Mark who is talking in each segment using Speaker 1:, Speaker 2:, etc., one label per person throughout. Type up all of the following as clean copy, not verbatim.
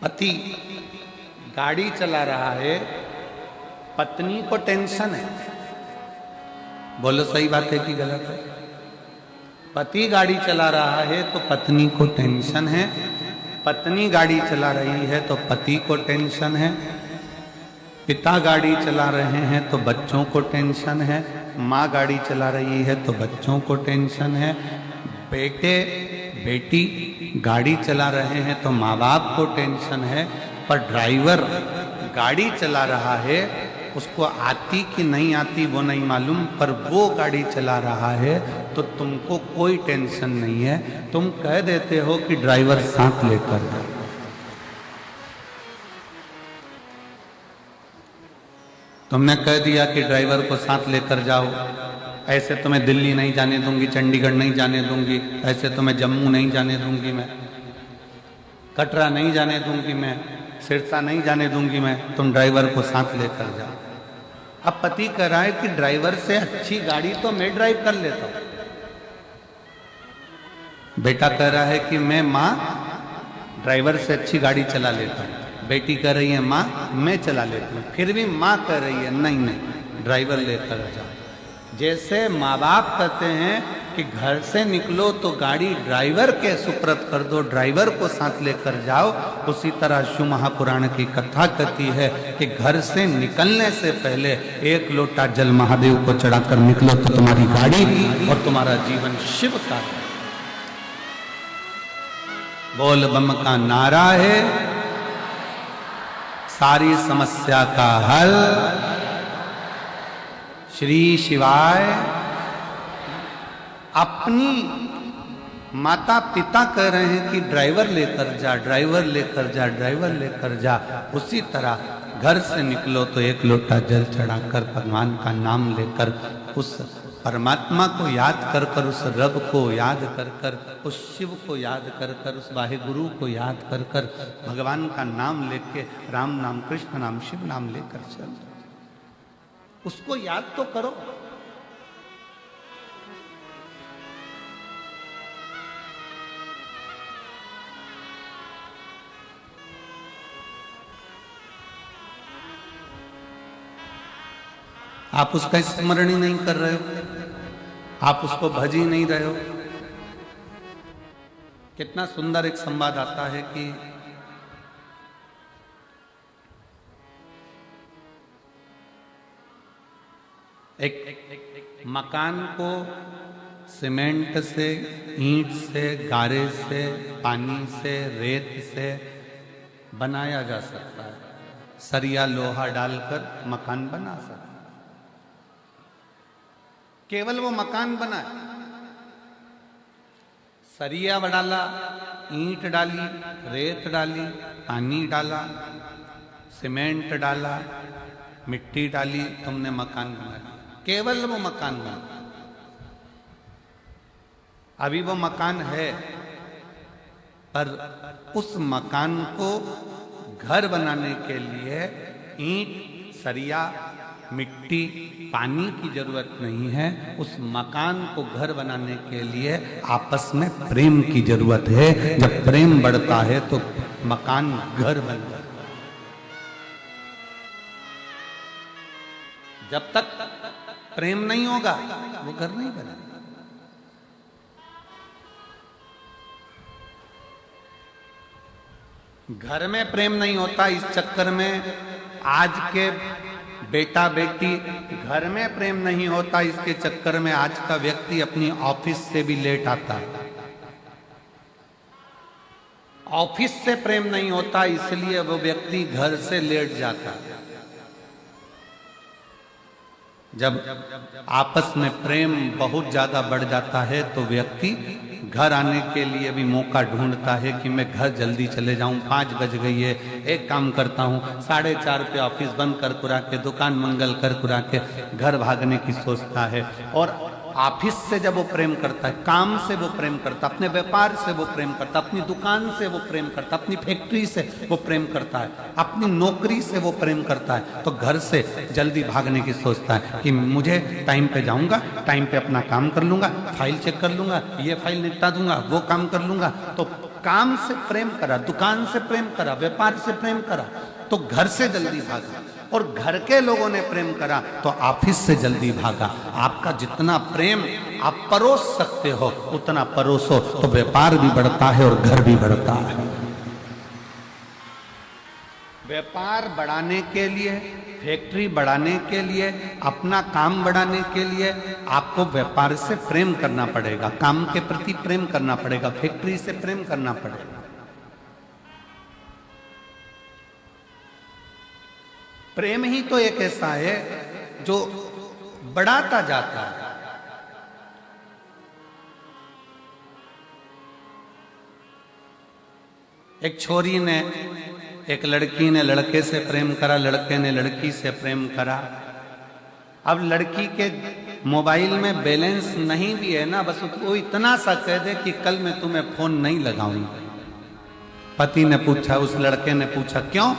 Speaker 1: पति गाड़ी चला रहा है, पत्नी को टेंशन है। बोलो सही बात है कि गलत है? पति गाड़ी चला रहा है तो पत्नी को टेंशन है, पत्नी गाड़ी चला रही है तो पति को टेंशन है, पिता गाड़ी चला रहे हैं तो बच्चों को टेंशन है, माँ गाड़ी चला रही है तो बच्चों को टेंशन है, बेटे बेटी गाड़ी चला रहे हैं तो माँ बाप को टेंशन है। पर ड्राइवर गाड़ी चला रहा है, उसको आती कि नहीं आती वो नहीं मालूम, पर वो गाड़ी चला रहा है तो तुमको कोई टेंशन नहीं है। तुम कह देते हो कि ड्राइवर साथ लेकर जाओ। तुमने कह दिया कि ड्राइवर को साथ लेकर जाओ, ऐसे तुम्हें दिल्ली नहीं जाने दूंगी, चंडीगढ़ नहीं जाने दूंगी, ऐसे तुम्हें जम्मू नहीं जाने दूंगी मैं, कटरा नहीं जाने दूंगी मैं, सिरसा नहीं जाने दूंगी मैं, तुम ड्राइवर को साथ लेकर जाओ। अब पति कह रहा है कि ड्राइवर से अच्छी गाड़ी तो मैं ड्राइव कर लेता हूं। बेटा कह रहा है कि मैं माँ ड्राइवर से अच्छी गाड़ी चला लेता हूं। बेटी कह रही है माँ मैं चला लेती हूँ। फिर भी माँ कह रही है नहीं नहीं ड्राइवर लेकर जाओ। जैसे माँ बाप कहते हैं कि घर से निकलो तो गाड़ी ड्राइवर के सुपुर्द कर दो, ड्राइवर को साथ लेकर जाओ, उसी तरह शिव महापुराण की कथा कहती है कि घर से निकलने से पहले एक लोटा जल महादेव को चढ़ाकर निकलो तो तुम्हारी गाड़ी और तुम्हारा जीवन शिव का है। बोल बम का नारा है, सारी समस्या का हल श्री शिवाय। अपनी माता पिता कह रहे हैं कि ड्राइवर लेकर जा, ड्राइवर लेकर जा, ड्राइवर लेकर जा, उसी तरह घर से निकलो तो एक लोटा जल चढ़ाकर भगवान का नाम लेकर, उस परमात्मा को याद कर कर, उस रब को याद कर कर, उस शिव को याद कर कर, उस वाहे गुरु को याद कर कर, भगवान का नाम लेके, राम नाम, कृष्ण नाम, शिव नाम लेकर चल, उसको याद तो करो। आप उसका स्मरण ही नहीं कर रहे हो, आप उसको भज ही नहीं रहे हो। कितना सुंदर एक संवाद आता है कि एक मकान को सीमेंट से, ईंट से, गारे से, पानी से, रेत से बनाया जा सकता है। सरिया लोहा डालकर मकान बना सकता है। केवल वो मकान बना, सरिया डाला, ईंट डाली, रेत डाली, पानी डाला, सीमेंट डाला, मिट्टी डाली, तुमने मकान बना लिया। केवल वो मकान बना। अभी वो मकान है, पर उस मकान को घर बनाने के लिए ईंट, सरिया, मिट्टी, पानी की जरूरत नहीं है। उस मकान को घर बनाने के लिए आपस में प्रेम की जरूरत है। जब प्रेम बढ़ता है तो मकान घर बन जाता है। जब तक प्रेम नहीं होगा वो घर नहीं बनेगा। घर में प्रेम नहीं होता, इस चक्कर में आज के बेटा बेटी, घर में प्रेम नहीं होता, इसके चक्कर में आज का व्यक्ति अपनी ऑफिस से भी लेट आता है। ऑफिस से प्रेम नहीं होता, इसलिए वो व्यक्ति घर से लेट जाता है। जब आपस में प्रेम बहुत ज्यादा बढ़ जाता है तो व्यक्ति घर आने के लिए भी मौका ढूंढता है कि मैं घर जल्दी चले जाऊं, 5 बज गई है, एक काम करता हूं, 4:30 पे ऑफिस बंद कर कुरा के, दुकान मंगल कर कुरा के घर भागने की सोचता है। और ऑफिस से जब वो प्रेम करता है, काम से वो प्रेम करता, अपने व्यापार से वो प्रेम करता, अपनी दुकान से वो प्रेम करता, अपनी फैक्ट्री से वो प्रेम करता है, अपनी नौकरी से वो प्रेम करता है, तो घर से जल्दी भागने की सोचता है कि मुझे टाइम पे जाऊंगा, टाइम पे अपना काम कर लूंगा, फाइल चेक कर लूंगा, ये फाइल निपटा दूंगा, वो काम कर लूंगा, तो काम से प्रेम करा, दुकान से प्रेम करा, व्यापार से प्रेम करा तो घर से जल्दी भागा, और घर के लोगों ने प्रेम करा तो ऑफिस से जल्दी भागा। आपका जितना प्रेम आप परोस सकते हो उतना परोसो, तो व्यापार भी बढ़ता है और घर भी बढ़ता है। व्यापार बढ़ाने के लिए, फैक्ट्री बढ़ाने के लिए, अपना काम बढ़ाने के लिए आपको व्यापार से प्रेम करना पड़ेगा, काम के प्रति प्रेम करना पड़ेगा, फैक्ट्री से प्रेम करना पड़ेगा। प्रेम ही तो एक ऐसा है जो बढ़ाता जाता है। एक छोरी ने, एक लड़की ने लड़के से प्रेम करा, लड़के ने लड़की से प्रेम करा। अब लड़की के मोबाइल में बैलेंस नहीं भी है ना, बस वो इतना सा कह दे कि कल मैं तुम्हें फोन नहीं लगाऊंगा। पति ने पूछा, उस लड़के ने पूछा, क्यों?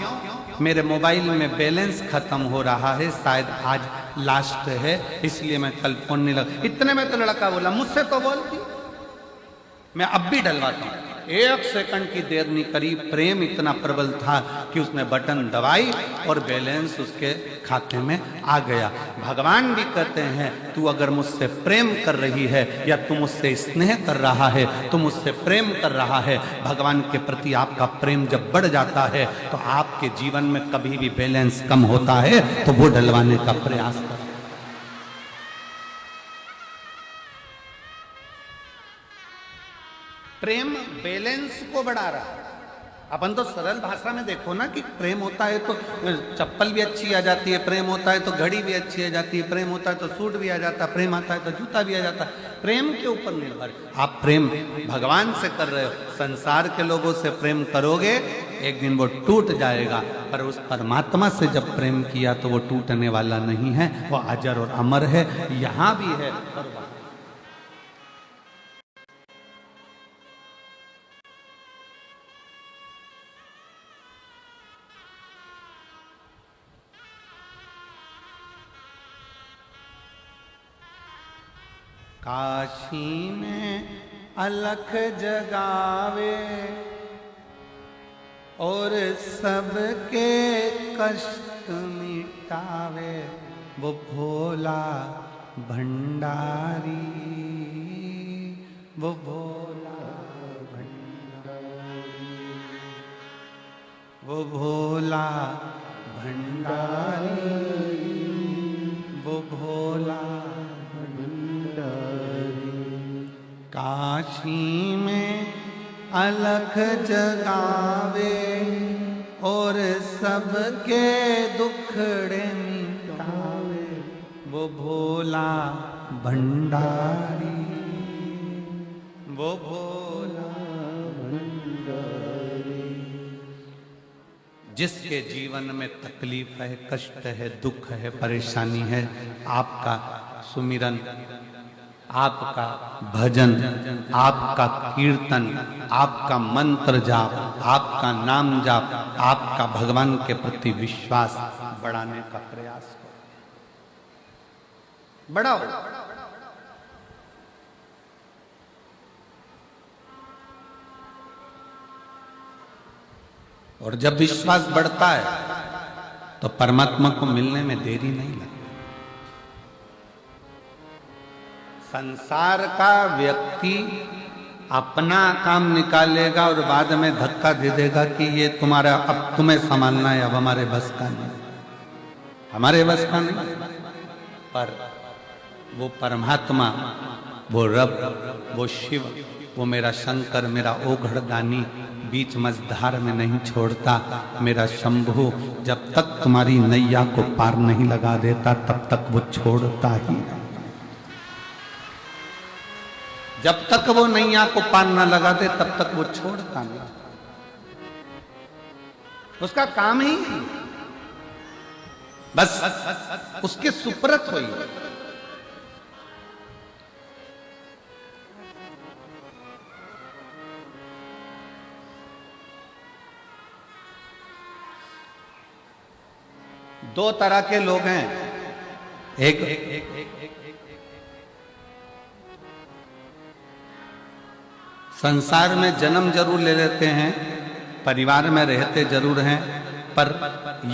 Speaker 1: मेरे मोबाइल में बैलेंस खत्म हो रहा है, शायद आज लास्ट है, इसलिए मैं कल फोन नहीं लगा। इतने में तो लड़का बोला, मुझसे तो बोलती, मैं अब भी डलवाता हूं। 1 सेकंड की देर नहीं करी, प्रेम इतना प्रबल था कि उसने बटन दबाई और बैलेंस उसके खाते में आ गया। भगवान भी कहते हैं, तू अगर मुझसे प्रेम कर रही है या तू मुझसे स्नेह कर रहा है, तू मुझसे प्रेम कर रहा है, भगवान के प्रति आपका प्रेम जब बढ़ जाता है तो आपके जीवन में कभी भी बैलेंस कम होता है तो वो डलवाने का प्रयास करें। प्रेम बैलेंस को बढ़ा रहा है। अपन तो सरल भाषा में देखो ना कि प्रेम होता है तो चप्पल भी अच्छी आ जाती है, प्रेम होता है तो घड़ी भी अच्छी आ जाती है, प्रेम होता है तो सूट भी आ जाता है, प्रेम आता है तो जूता भी आ जाता है। प्रेम के ऊपर निर्भर। आप प्रेम भगवान से कर रहे हो, संसार के लोगों से प्रेम करोगे एक दिन वो टूट जाएगा, पर उस परमात्मा से जब प्रेम किया तो वो टूटने वाला नहीं है, वो अजर और अमर है, यहां भी है और वहां। काशी में अलख जगावे और सबके कष्ट मिटावे, वो भोला भंडारी, वो भोला भंडारी, वो भोला भंडारी, वो भोला। काशी में अलख जगावे और सबके दुखड़े मिटावे, वो भोला भंडारी, वो भोला भंडारी। जिसके जीवन में तकलीफ है, कष्ट है, दुख है, परेशानी है, आपका सुमिरन, आपका भजन, आपका कीर्तन, आपका मंत्र जाप, आपका नाम जाप, आपका भगवान के प्रति विश्वास बढ़ाने का प्रयास करो, बढ़ाओ। और जब विश्वास बढ़ता है तो परमात्मा को मिलने में देरी नहीं लगती। संसार का व्यक्ति अपना काम निकालेगा और बाद में धक्का दे देगा कि ये तुम्हारा, अब तुम्हें संभालना है, अब हमारे बस का नहीं, हमारे बस का नहीं। पर वो परमात्मा, वो रब, वो शिव, वो मेरा शंकर, मेरा ओघड़दानी बीच मझधार में नहीं छोड़ता। मेरा शंभु जब तक तुम्हारी नैया को पार नहीं लगा देता तब तक वो छोड़ता ही नहीं। जब तक वो नैया को पार न लगा दे तब तक वो छोड़ता नहीं। उसका काम ही बस उसके सुपरत हुई। दो तरह के लोग हैं, एक संसार में जन्म जरूर ले लेते हैं, परिवार में रहते जरूर हैं, पर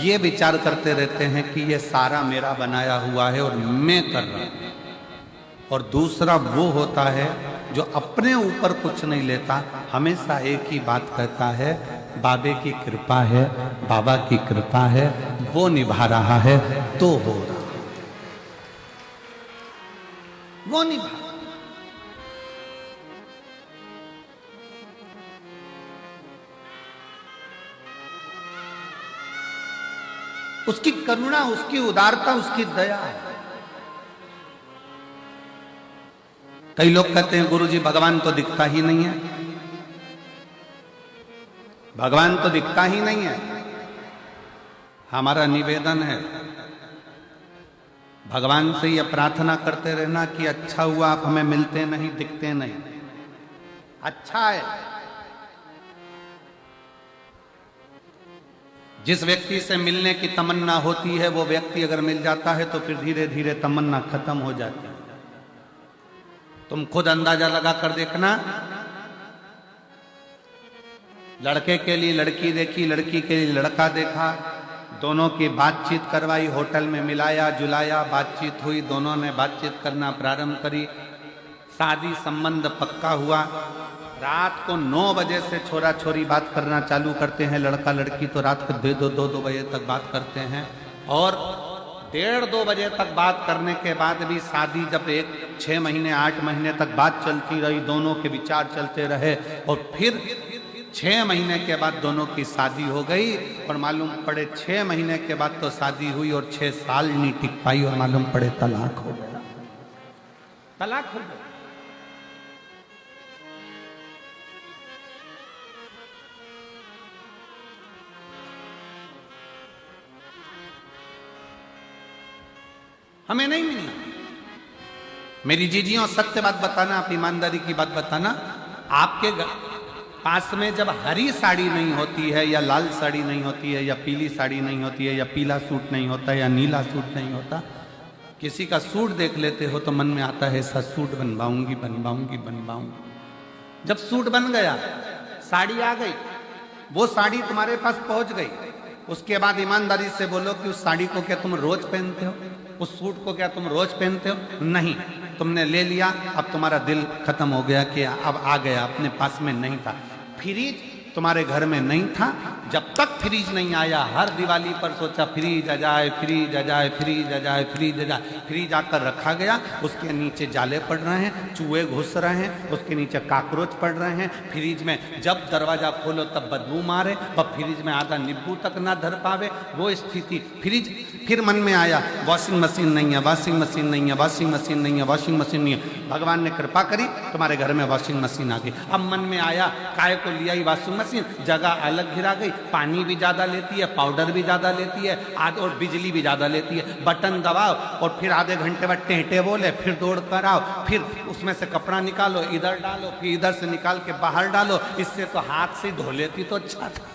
Speaker 1: ये विचार करते रहते हैं कि ये सारा मेरा बनाया हुआ है और मैं कर रहा हूं। और दूसरा वो होता है जो अपने ऊपर कुछ नहीं लेता, हमेशा एक ही बात कहता है, बाबे की कृपा है, बाबा की कृपा है, वो निभा रहा है तो हो रहा है, वो निभा। उसकी करुणा, उसकी उदारता, उसकी दया है। कई लोग कहते हैं गुरुजी भगवान तो दिखता ही नहीं है, भगवान तो दिखता ही नहीं है। हमारा निवेदन है, भगवान से यह प्रार्थना करते रहना कि अच्छा हुआ आप हमें मिलते नहीं, दिखते नहीं, अच्छा है। जिस व्यक्ति से मिलने की तमन्ना होती है वो व्यक्ति अगर मिल जाता है तो फिर धीरे धीरे तमन्ना खत्म हो जाती है। तुम खुद अंदाजा लगा कर देखना, लड़के के लिए लड़की देखी, लड़की के लिए लड़का देखा, दोनों की बातचीत करवाई, होटल में मिलाया जुलाया, बातचीत हुई, दोनों ने बातचीत करना प्रारंभ करी, शादी संबंध पक्का हुआ। रात को 9 बजे से छोरा छोरी बात करना चालू करते हैं, लड़का लड़की तो रात को 2 बजे तक बात करते हैं, और 1:30-2 बजे तक बात करने के बाद भी शादी जब 6 महीने 8 महीने तक बात चलती रही, दोनों के विचार चलते रहे, और फिर 6 महीने के बाद दोनों की शादी हो गई, और मालूम पड़े 6 महीने के बाद तो शादी हुई और 6 साल नहीं टिक पाई, और मालूम पड़े तलाक हो गया, तलाक हो गया। हमें नहीं मिली। मेरी जीजियों सत्य बात बताना, आप ईमानदारी की बात बताना, आपके पास में जब हरी साड़ी नहीं होती है, या लाल साड़ी नहीं होती है, या पीली साड़ी नहीं होती है, या पीला सूट नहीं होता, या नीला सूट नहीं होता, किसी का सूट देख लेते हो तो मन में आता है ऐसा सूट बनवाऊंगी बनवाऊंगी बनवाऊंगी। जब सूट बन गया, साड़ी आ गई, वो साड़ी तुम्हारे पास पहुंच गई, उसके बाद ईमानदारी से बोलो कि उस साड़ी को क्या तुम रोज पहनते हो, उस सूट को क्या तुम रोज पहनते हो? नहीं, तुमने ले लिया, अब तुम्हारा दिल खत्म हो गया कि अब आ गया, अपने पास में नहीं था। फ्रिज तुम्हारे घर में नहीं था, जब तक फ्रिज नहीं आया, हर दिवाली पर सोचा फ्रिज आ जाए, फ्रिज आ जाए, फ्रिज आ जाए, फ्रिज आ जाए, फ्रिज आकर रखा गया, उसके नीचे जाले पड़ रहे हैं, चूहे घुस रहे हैं, उसके नीचे काकरोच पड़ रहे हैं, फ्रिज में जब दरवाजा खोलो तब बदबू मारे, और फ्रिज में आधा नींबू तक ना धर पावे, वो स्थिति। फ्रिज फिर मन में आया वॉशिंग मशीन नहीं है, वॉशिंग मशीन नहीं है, वॉशिंग मशीन नहीं है, वॉशिंग मशीन नहीं है। भगवान ने कृपा करी, तुम्हारे घर में वॉशिंग मशीन आ गई। अब मन में आया काय को लिया ही वॉशिंग मशीन, जगह अलग घिरा गई, पानी भी ज्यादा लेती है, पाउडर भी ज्यादा लेती है, और बिजली भी ज्यादा लेती है। बटन दबाओ और फिर आधे घंटे बाद टेंटे बोले, फिर दौड़ कर आओ, फिर उसमें से कपड़ा निकालो, इधर डालो, फिर इधर से निकाल के बाहर डालो। इससे तो हाथ से धो लेती तो अच्छा था।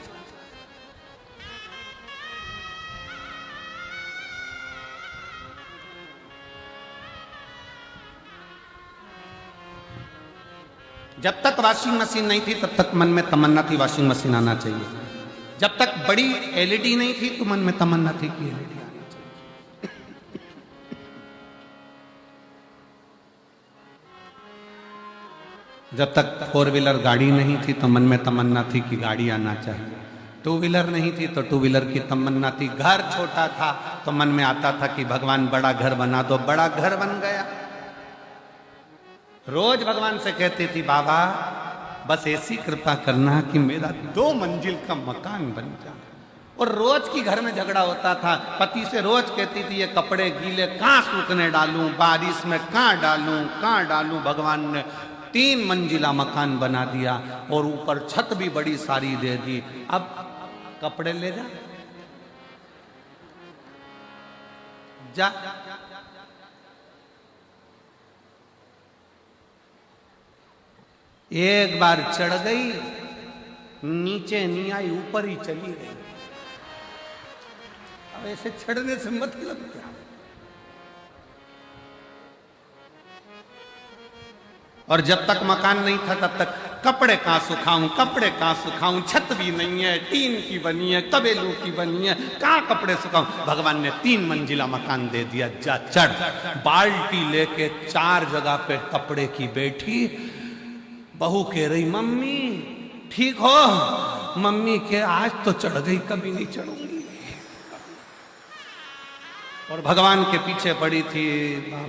Speaker 1: जब तक वॉशिंग मशीन नहीं थी तब तक मन में तमन्ना थी वॉशिंग मशीन आना चाहिए। जब तक बड़ी एलईडी नहीं थी तो मन में तमन्ना थी कि एलईडी आनी चाहिए। जब तक 4 व्हीलर गाड़ी नहीं थी तो मन में तमन्ना थी कि गाड़ी आना चाहिए। 2 व्हीलर नहीं थी तो 2 व्हीलर की तमन्ना थी। घर छोटा था तो मन में आता था कि भगवान बड़ा घर बना दो, बड़ा घर बन गया। रोज भगवान से कहती थी बाबा बस ऐसी कृपा करना कि मेरा 2 मंजिल का मकान बन जाए। और रोज की घर में झगड़ा होता था। पति से रोज कहती थी ये कपड़े गीले कहाँ सूखने डालूं, बारिश में कहाँ डालूं, कहाँ डालूं। भगवान ने 3 मंजिला मकान बना दिया और ऊपर छत भी बड़ी सारी दे दी। अब कपड़े ले जा। एक बार चढ़ गई, नीचे नहीं आई, ऊपर ही चली गई। अब ऐसे चढ़ने से मतलब क्या? और जब तक मकान नहीं था तब तक कपड़े कहाँ सुखाऊं, कपड़े कहाँ सुखाऊं, छत भी नहीं है, टीन की बनी है, कबेलू की बनी है, कहाँ कपड़े सुखाऊं। भगवान ने 3 मंजिला मकान दे दिया, जा चढ़। बाल्टी लेके 4 जगह पे कपड़े की बैठी। बहू कह रही मम्मी ठीक हो? मम्मी के आज तो चढ़ गई, कभी नहीं चढ़ूंगी। और भगवान के पीछे पड़ी थी,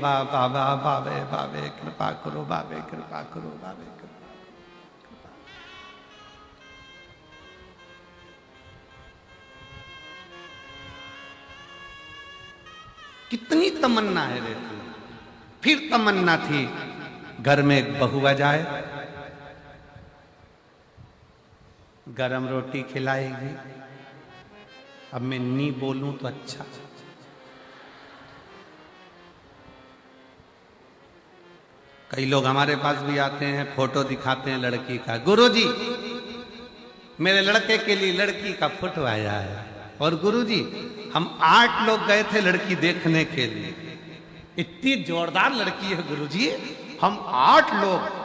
Speaker 1: बाबा बाबा बाबे बाबे कृपा करो, बाबे कृपा करो, बाबे कृपा। कितनी तमन्ना है रहती। फिर तमन्ना थी घर में एक बहू आ जाए, गरम रोटी खिलाएगी। अब मैं नहीं बोलूं तो अच्छा। कई लोग हमारे पास भी आते हैं, फोटो दिखाते हैं लड़की का, गुरुजी मेरे लड़के के लिए लड़की का फोटो आया है। और गुरुजी हम 8 लोग गए थे लड़की देखने के लिए, इतनी जोरदार लड़की है गुरुजी, हम 8 लोग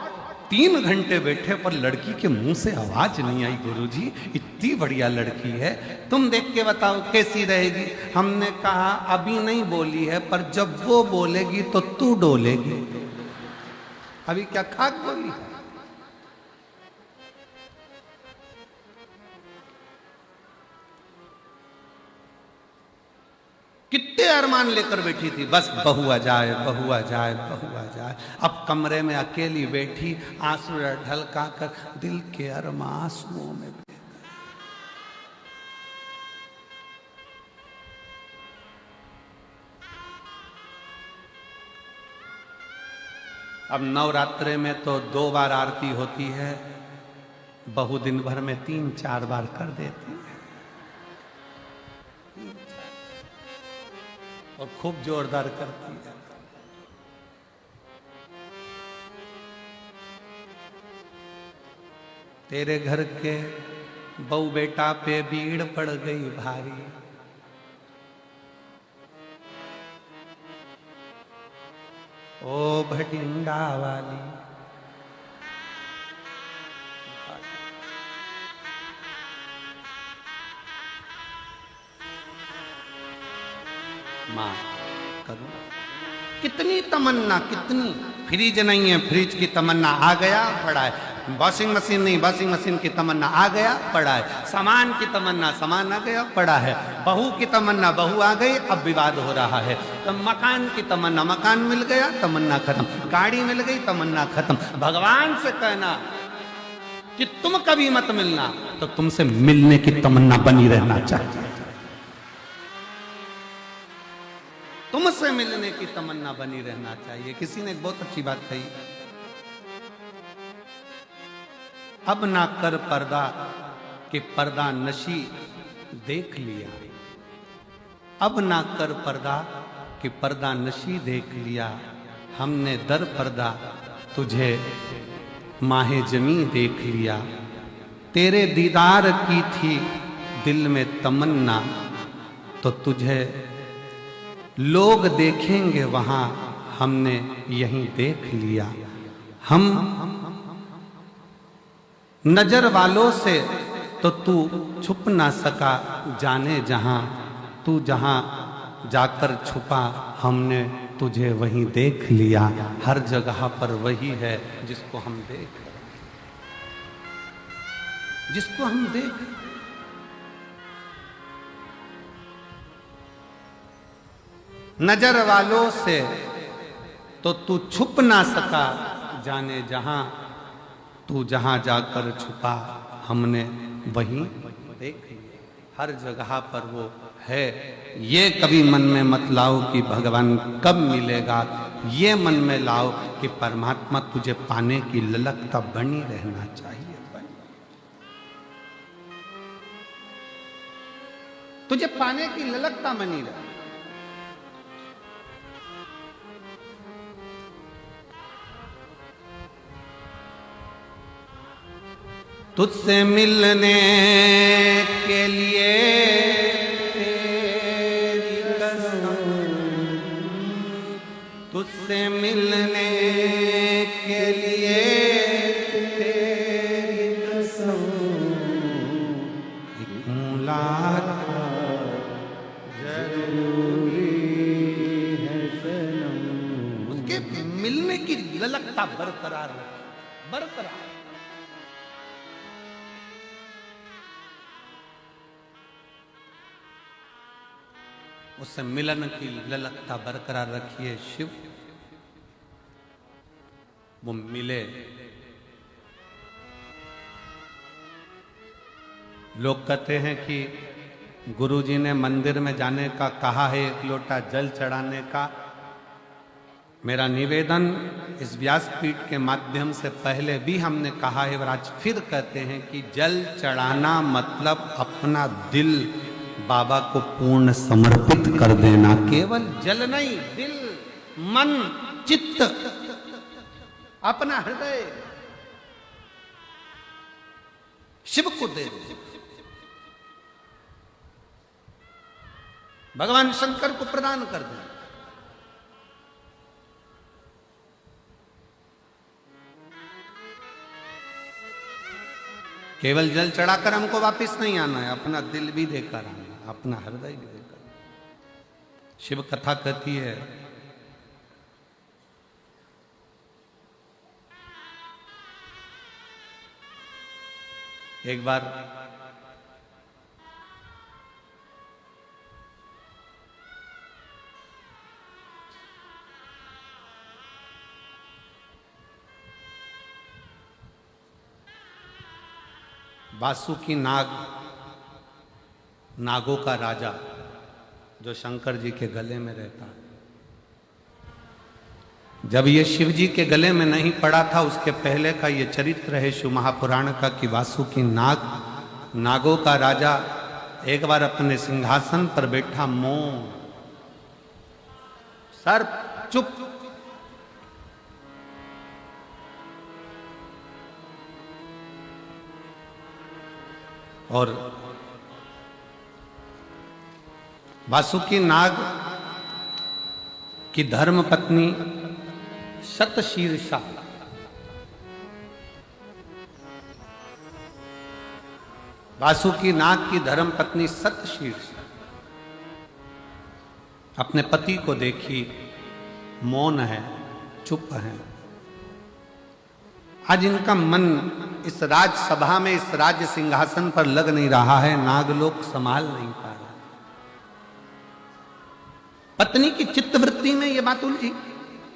Speaker 1: 3 घंटे बैठे पर लड़की के मुंह से आवाज नहीं आई। गुरुजी इतनी बढ़िया लड़की है, तुम देख के बताओ कैसी रहेगी। हमने कहा अभी नहीं बोली है, पर जब वो बोलेगी तो तू डोलेगी। अभी क्या खाक बोली? कितने अरमान लेकर बैठी थी, बस बहू आ जाए, बहू आ जाए, बहू आ जाए। अब कमरे में अकेली बैठी, आंसू ढलका कर दिल के अरमान आंसुओं में। अब नवरात्रे में तो 2 बार आरती होती है, बहू दिन भर में 3-4 बार कर देती है और खूब जोरदार करती है। तेरे घर के बहू बेटा पे भीड़ पड़ गई भारी, ओ भटिंडा वाली। मां करो, कितनी तमन्ना, कितनी। फ्रिज नहीं है, फ्रिज की तमन्ना आ गया पड़ा है। वॉशिंग मशीन नहीं, वॉशिंग मशीन की तमन्ना आ गया पड़ा है। सामान की तमन्ना, सामान आ गया पड़ा है। बहू की तमन्ना, बहू आ गई, अब विवाद हो रहा है। तो मकान की तमन्ना, मकान मिल गया, तमन्ना खत्म। गाड़ी मिल गई, तमन्ना खत्म। भगवान से कहना कि तुम कभी मत मिलना, तो तुमसे मिलने की तमन्ना बनी रहना चाहिए। तुमसे मिलने की तमन्ना बनी रहना चाहिए। किसी ने बहुत अच्छी बात कही, अब ना कर पर्दा कि पर्दा नशी देख लिया। अब ना कर पर्दा कि पर्दा नशी देख लिया। हमने दर पर्दा तुझे माहे जमी देख लिया। तेरे दीदार की थी दिल में तमन्ना, तो तुझे लोग देखेंगे वहां, हमने यहीं देख लिया। हम नजर वालों से तो तू छुप ना सका, जाने जहां तू जहां जाकर छुपा, हमने तुझे वहीं देख लिया। हर जगह पर वही है जिसको हम देख, जिसको हम देख। नजर वालों से तो तू छुप ना सका, जाने जहां तू जहां जाकर छुपा, हमने वहीं देख लिया। हर जगह पर वो है। ये कभी मन में मत लाओ कि भगवान कब मिलेगा, ये मन में लाओ कि परमात्मा तुझे पाने की ललकता बनी रहना चाहिए। तुझे पाने की ललकता बनी रहे। तुझसे मिलने के लिए तेरी कसम, तुझसे मिलने के लिए तेरी मुलाकात जरूरी है सनम। उसके मिलने की ललकता बरकरार रखी, बरकरार। उससे मिलन की ललकता बरकरार रखिए शिव। वो मिले। लोग कहते हैं कि गुरुजी ने मंदिर में जाने का कहा है, एक लोटा जल चढ़ाने का। मेरा निवेदन इस व्यासपीठ के माध्यम से पहले भी हमने कहा है और आज फिर कहते हैं कि जल चढ़ाना मतलब अपना दिल बाबा को पूर्ण समर्पित कर देना। केवल जल नहीं, दिल, मन, चित्त, अपना हृदय शिव को दे दो। भगवान शंकर को प्रदान कर दो। केवल जल चढ़ाकर हमको वापस नहीं आना है, अपना दिल भी देकर आना, अपना हृदय भी देकर। शिव कथा कहती है एक बार वासुकी नाग, नागों का राजा जो शंकर जी के गले में रहता है, जब ये शिव जी के गले में नहीं पड़ा था उसके पहले का ये चरित्र है शिव महापुराण का कि वासुकी नाग, नागों का राजा, एक बार अपने सिंहासन पर बैठा मौन, सर्प चुप। और वासुकी नाग की धर्म पत्नी शतशीर्षा वासुकी नाग की धर्म पत्नी शतशीर्षा अपने पति को देखी, मौन है, चुप है। आज इनका मन इस राजसभा में, इस राज्य सिंहासन पर लग नहीं रहा है, नागलोक संभाल नहीं पा रहा। पत्नी की चित्तवृत्ति में यह बात उलझी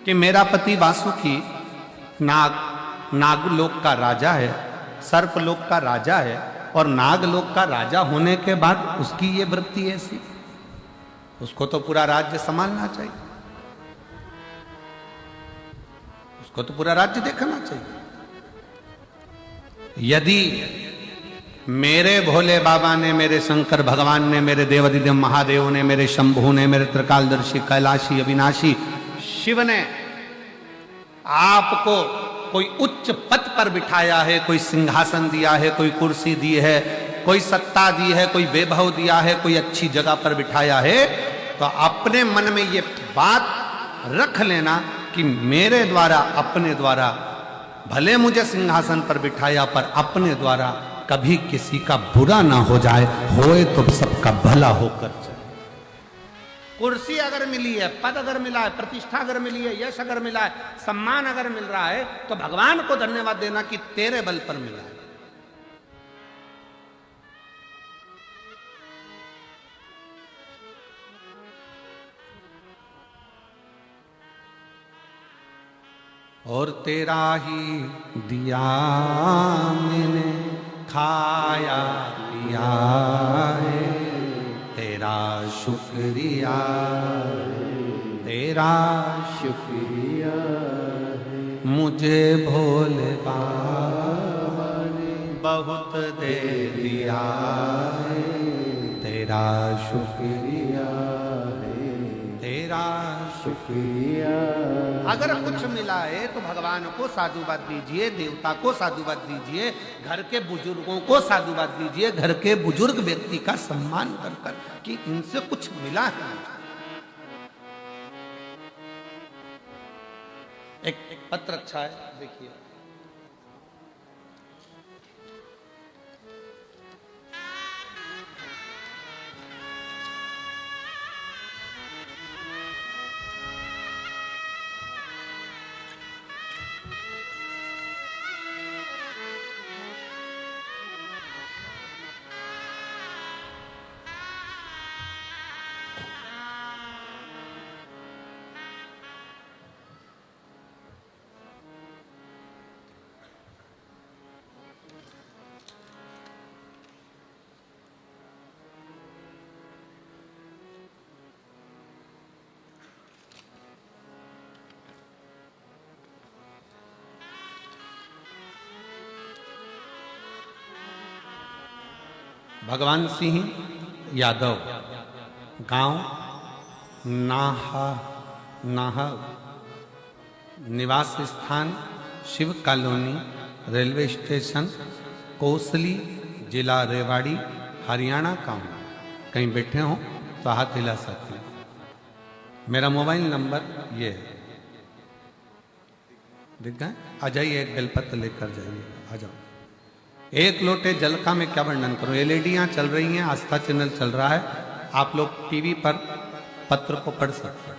Speaker 1: कि मेरा पति वासुकी नाग, नागलोक का राजा है, सर्पलोक का राजा है, और नागलोक का राजा होने के बाद उसकी ये वृत्ति ऐसी, उसको तो पूरा राज्य संभालना चाहिए, उसको तो पूरा राज्य देखना चाहिए। यदि मेरे भोले बाबा ने, मेरे शंकर भगवान ने, मेरे देवादिदेव महादेव ने, मेरे शंभु ने, मेरे त्रिकालदर्शी कैलाशी अविनाशी शिव ने आपको कोई उच्च पद पर बिठाया है, कोई सिंहासन दिया है, कोई कुर्सी दी है, कोई सत्ता दी है, कोई वैभव दिया है, कोई अच्छी जगह पर बिठाया है, तो अपने मन में ये बात रख लेना कि मेरे द्वारा, अपने द्वारा, भले मुझे सिंहासन पर बिठाया पर अपने द्वारा कभी किसी का बुरा ना हो जाए, होए तो सबका भला होकर जाए। कुर्सी अगर मिली है, पद अगर मिला है, प्रतिष्ठा अगर मिली है, यश अगर मिला है, सम्मान अगर मिल रहा है, तो भगवान को धन्यवाद देना कि तेरे बल पर मिला है। और तेरा ही दिया मैंने खाया पिया है, तेरा शुक्रिया, तेरा शुक्रिया है। मुझे भोले बाबा ने बहुत दे दिया है, तेरा शुक्रिया है, तेरा शुक्रिया। अगर कुछ मिला है तो भगवान को साधुवाद दीजिए, देवता को साधुवाद दीजिए, घर के बुजुर्गों को साधुवाद दीजिए, घर के बुजुर्ग व्यक्ति का सम्मान कर कर कि इनसे कुछ मिला है। एक पत्र अच्छा है, देखिए। भगवान सिंह यादव, गांव नाहा, निवास स्थान Shiv colony, railway station Kosli, जिला रेवाड़ी, हरियाणा का हूँ। कहीं बैठे हो तो हाथ हिला सकते हैं। मेरा मोबाइल नंबर ये है, दिख गए? आ जाइए, एक बेलपत्र लेकर जाइए, आ जाओ। एक लोटे जल का मैं क्या वर्णन करूं? एलईडियां चल रही हैं, आस्था चैनल चल रहा है, आप लोग टीवी पर पत्र को पढ़ सकते हैं।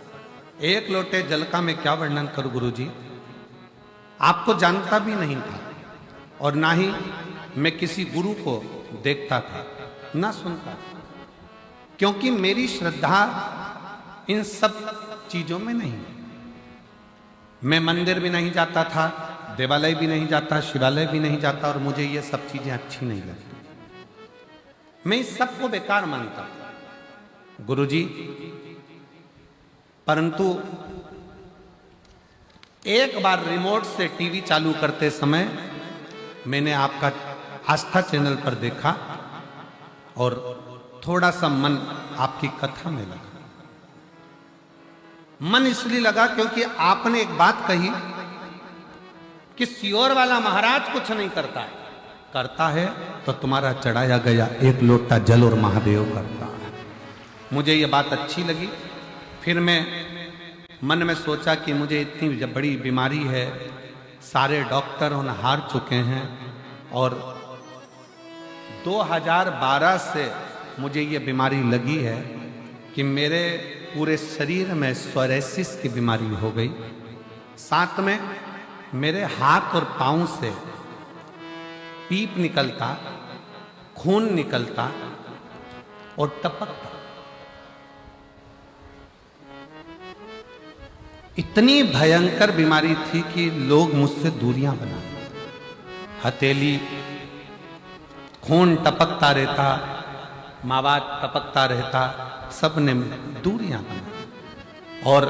Speaker 1: एक लोटे जल का मैं क्या वर्णन करूं गुरुजी? आपको जानता भी नहीं था और ना ही मैं किसी गुरु को देखता था, ना सुनता, क्योंकि मेरी श्रद्धा इन सब चीजों में नहीं। मैं मंदिर भी नहीं जाता था, देवालय भी नहीं जाता, शिवालय भी नहीं जाता, और मुझे ये सब चीजें अच्छी नहीं लगती। मैं इस सब को बेकार मानता था गुरुजी। परंतु एक बार रिमोट से टीवी चालू करते समय मैंने आपका आस्था चैनल पर देखा और थोड़ा सा मन आपकी कथा में लगा। मन इसलिए लगा क्योंकि आपने एक बात कही कि सियोर वाला महाराज कुछ नहीं करता है, करता है तो तुम्हारा चढ़ाया गया एक लोटा जल और महादेव करता है। मुझे ये बात अच्छी लगी। फिर मैं मन में सोचा कि मुझे इतनी बड़ी बीमारी है, सारे डॉक्टर उन हार चुके हैं, और 2012 से मुझे ये बीमारी लगी है कि मेरे पूरे शरीर में सोरायसिस की बीमारी हो गई। साथ में मेरे हाथ और पांव से पीप निकलता, खून निकलता और टपकता। इतनी भयंकर बीमारी थी कि लोग मुझसे दूरियां बना, हथेली, खून टपकता रहता, मावाद टपकता रहता, सबने दूरियां बना, और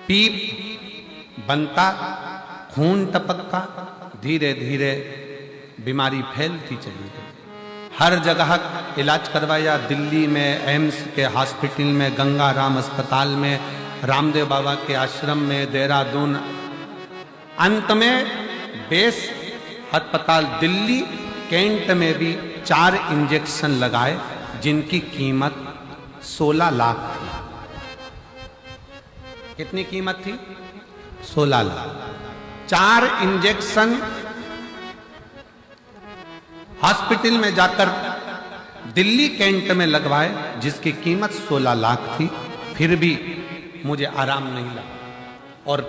Speaker 1: पीप बनता, खून टपकता, धीरे धीरे बीमारी फैलती चली गई। हर जगह इलाज करवाया, दिल्ली में एम्स के हॉस्पिटल में, गंगाराम अस्पताल में, रामदेव बाबा के आश्रम में, देहरादून, अंत में बेस अस्पताल दिल्ली कैंट में भी 4 इंजेक्शन लगाए, जिनकी कीमत 16 लाख थी। कितनी कीमत थी? 16 लाख। 4 इंजेक्शन हॉस्पिटल में जाकर दिल्ली कैंट में लगवाए, जिसकी कीमत 16 लाख थी। फिर भी मुझे आराम नहीं लगा, और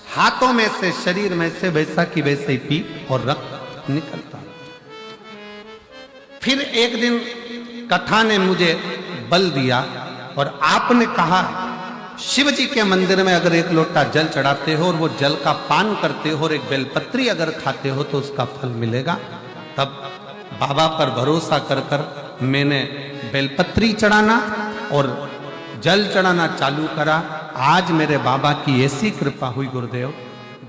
Speaker 1: हाथों में से, शरीर में से वैसा की वैसे ही पीप और रक्त निकलता। फिर एक दिन कथा ने मुझे बल दिया और आपने कहा, शिव जी के मंदिर में अगर एक लोटा जल चढ़ाते हो और वो जल का पान करते हो और एक बेलपत्री अगर खाते हो तो उसका फल मिलेगा। तब बाबा पर भरोसा कर कर मैंने बेलपत्री चढ़ाना और जल चढ़ाना चालू करा। आज मेरे बाबा की ऐसी कृपा हुई गुरुदेव,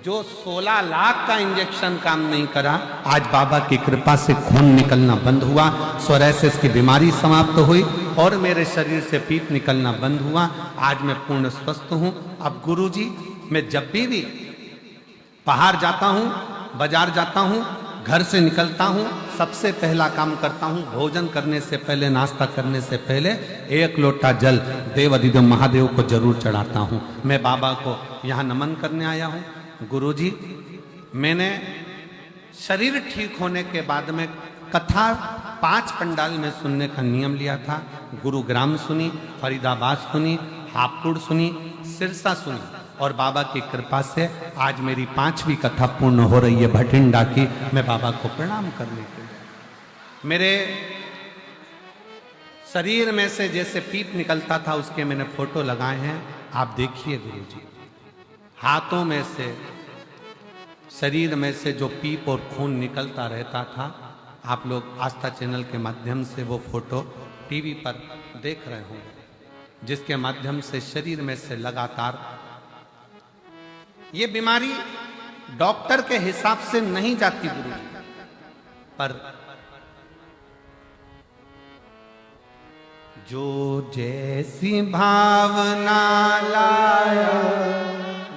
Speaker 1: जो 16 लाख का इंजेक्शन काम नहीं करा, आज बाबा की कृपा से खून निकलना बंद हुआ, सोरायसिस की बीमारी समाप्त हुई और मेरे शरीर से पीप निकलना बंद हुआ। आज मैं पूर्ण स्वस्थ हूँ। अब गुरुजी, मैं जब भी बाहर जाता हूँ, बाजार जाता हूँ, घर से निकलता हूँ, सबसे पहला काम करता हूँ, भोजन करने से पहले, नाश्ता करने से पहले एक लोटा जल देव अधिदेव महादेव को जरूर चढ़ाता हूँ। मैं बाबा को यहाँ नमन करने आया हूँ। गुरुजी, मैंने शरीर ठीक होने के बाद में कथा 5 पंडाल में सुनने का नियम लिया था। गुरुग्राम सुनी, फरीदाबाद सुनी, हापुड़ सुनी, सिरसा सुनी, और बाबा की कृपा से आज मेरी 5वीं कथा पूर्ण हो रही है भटिंडा की। मैं बाबा को प्रणाम करने के लिए, मेरे शरीर में से जैसे पीप निकलता था उसके मैंने फोटो लगाए हैं, आप देखिए गुरुजी। हाथों में से, शरीर में से जो पीप और खून निकलता रहता था, आप लोग आस्था चैनल के माध्यम से वो फोटो टीवी पर देख रहे होंगे, जिसके माध्यम से शरीर में से लगातार ये बीमारी डॉक्टर के हिसाब से नहीं जाती गुरु, पर जो जैसी भावना लाया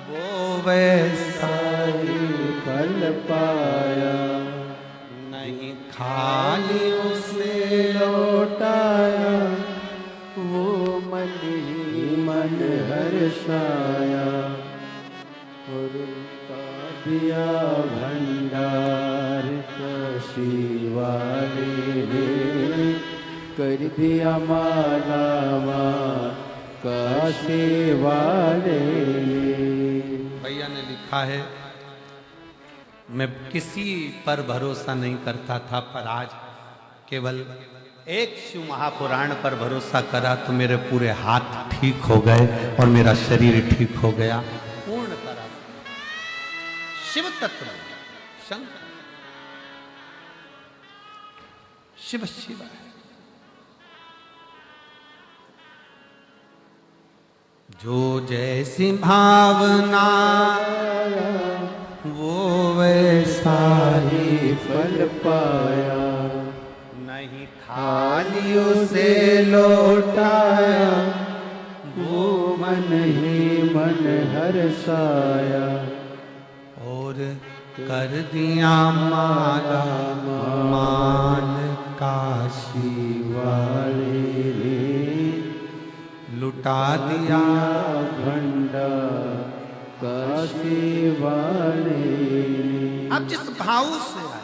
Speaker 1: वो वैसा
Speaker 2: ही फल पाया,
Speaker 1: नहीं खाली
Speaker 2: उसे लौटाया, वो मन ही मन हर्षाया, और उनका दिया भंडार काशी वाले ने कर दिया मालावा काशी वाले।
Speaker 1: भैया ने लिखा है, मैं किसी पर भरोसा नहीं करता था, पर आज केवल एक शिव महापुराण पर भरोसा करा तो मेरे पूरे हाथ ठीक हो गए और मेरा शरीर ठीक हो गया। पूर्ण करा शिव तत्व शंकर शिव शिव है। जो जैसी भावना वो वैसा
Speaker 2: ही फल पाया,
Speaker 1: नहीं
Speaker 2: खाली उसे लौटाया, वो मन ही मन हर्षाया,
Speaker 1: और कर दिया माला मान काशी
Speaker 2: वाले ने
Speaker 1: लुटा दिया
Speaker 2: भंडार काशी वाले।
Speaker 1: अब जिस भाव से आए,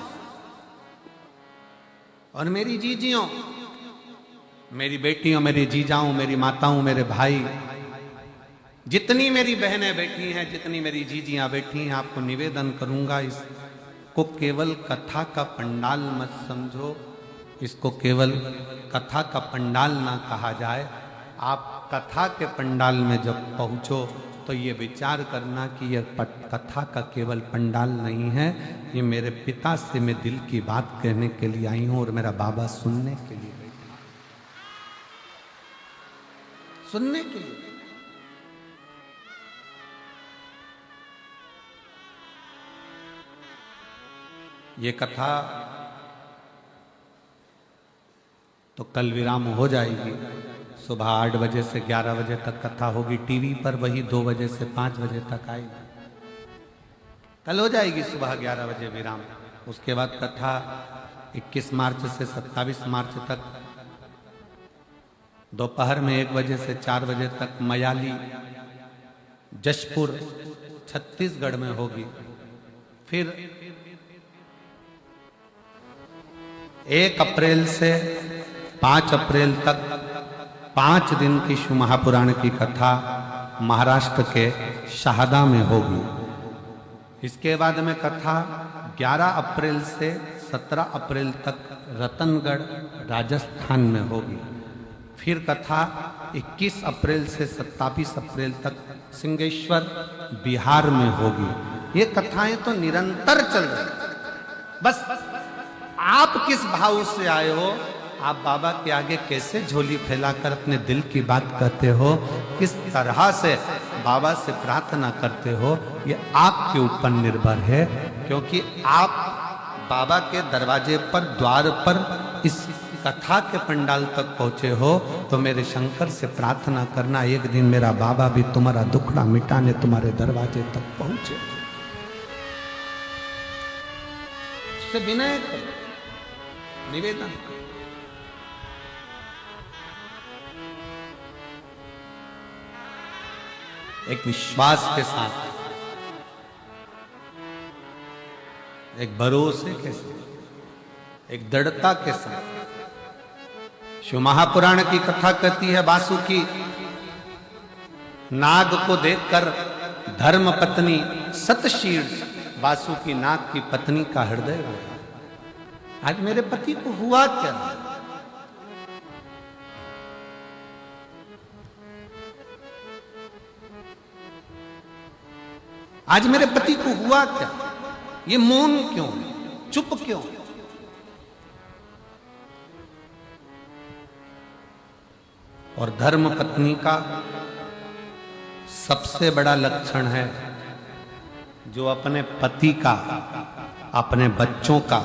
Speaker 1: और मेरी जीजियों, मेरी बेटियों, मेरे जीजाओं, मेरी माताओं, मेरे भाई, जितनी मेरी बहनें बैठी हैं, जितनी मेरी जीजियां बैठी हैं, आपको निवेदन करूंगा, इसको केवल कथा का पंडाल मत समझो, इसको केवल कथा का पंडाल ना कहा जाए। आप कथा के पंडाल में जब पहुंचो तो ये विचार करना कि यह कथा का केवल पंडाल नहीं है, ये मेरे पिता से मैं दिल की बात कहने के लिए आई हूं और मेरा बाबा सुनने के लिए बैठा, सुनने के लिए। ये कथा तो कल विराम हो जाएगी, सुबह 8 बजे से 11 बजे तक कथा होगी, टीवी पर वही 2 बजे से 5 बजे तक आएगी। कल हो जाएगी सुबह 11 बजे विराम। उसके बाद कथा 21 मार्च से 27 मार्च तक दोपहर में 1 बजे से 4 बजे तक मयाली जशपुर छत्तीसगढ़ में होगी। फिर 1 अप्रैल से 5 अप्रैल तक 5 दिन की शिव महापुराण की कथा महाराष्ट्र के शाहदा में होगी। इसके बाद में कथा 11 अप्रैल से 17 अप्रैल तक रतनगढ़ राजस्थान में होगी। फिर कथा 21 अप्रैल से 27 अप्रैल तक सिंहेश्वर बिहार में होगी। ये कथाएं तो निरंतर चल रही। बस आप किस भाव से आए हो, आप बाबा के आगे कैसे झोली फैलाकर अपने दिल की बात कहते हो, किस तरह से बाबा से प्रार्थना करते हो, ये आपके ऊपर निर्भर है। क्योंकि आप बाबा के दरवाजे पर, द्वार पर, इस कथा के पंडाल तक पहुंचे हो, तो मेरे शंकर से प्रार्थना करना एक दिन मेरा बाबा भी तुम्हारा दुखड़ा मिटाने तुम्हारे दरवाजे तक पहुंचे। उससे विनय करो, निवेदन करो। एक विश्वास के साथ, एक भरोसे के साथ, एक दृढ़ता के साथ। शिव महापुराण की कथा कहती है, वासुकी नाग को देखकर धर्म पत्नी सतशीर्ष वासुकी नाग की पत्नी का हृदय हुआ। आज मेरे पति को हुआ क्या? आज मेरे पति को हुआ क्या? ये मौन क्यों, चुप क्यों? और धर्म पत्नी का सबसे बड़ा लक्षण है, जो अपने पति का, अपने बच्चों का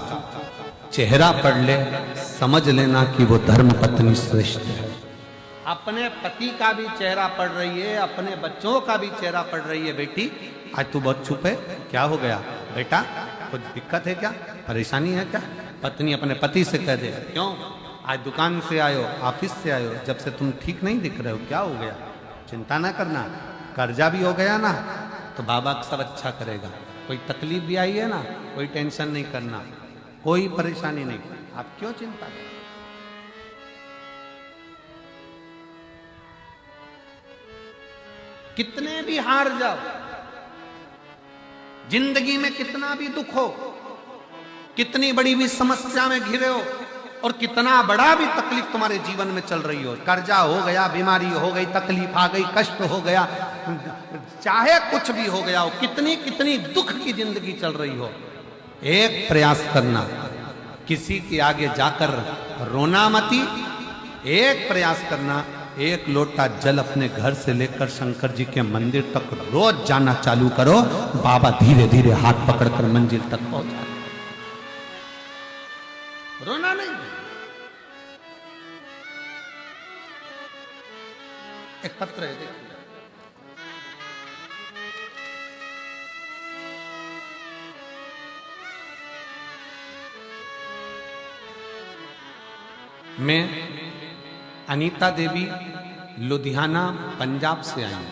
Speaker 1: चेहरा पढ़ ले, समझ लेना कि वो धर्म पत्नी श्रेष्ठ है। अपने पति का भी चेहरा पढ़ रही है, अपने बच्चों का भी चेहरा पढ़ रही है। बेटी आज तू बहुत चुप है, क्या हो गया बेटा, कुछ दिक्कत है क्या, परेशानी है क्या? पत्नी अपने पति से कह दे, क्यों आज दुकान से आयो, ऑफिस से आयो, जब से तुम ठीक नहीं दिख रहे हो, क्या हो गया? चिंता ना करना, कर्जा भी हो गया ना तो बाबा सब अच्छा करेगा। कोई तकलीफ भी आई है ना, कोई टेंशन नहीं करना, कोई परेशानी नहीं, आप क्यों चिंता करें? कितने भी हार जाओ, जिंदगी में कितना भी दुख हो, कितनी बड़ी भी समस्या में घिरे हो और कितना बड़ा भी तकलीफ तुम्हारे जीवन में चल रही हो, कर्जा हो गया, बीमारी हो गई, तकलीफ आ गई, कष्ट हो गया, चाहे कुछ भी हो गया हो, कितनी कितनी दुख की जिंदगी चल रही हो, एक प्रयास करना, किसी के आगे जाकर रोना मती। एक प्रयास करना, एक लोटा जल अपने घर से लेकर शंकर जी के मंदिर तक रोज जाना चालू करो, बाबा धीरे धीरे हाथ पकड़कर मंजिल तक पहुंचा। रोना नहीं। एक पत्र है, देखिए, मैं अनीता देवी लुधियाना पंजाब से आई हूं।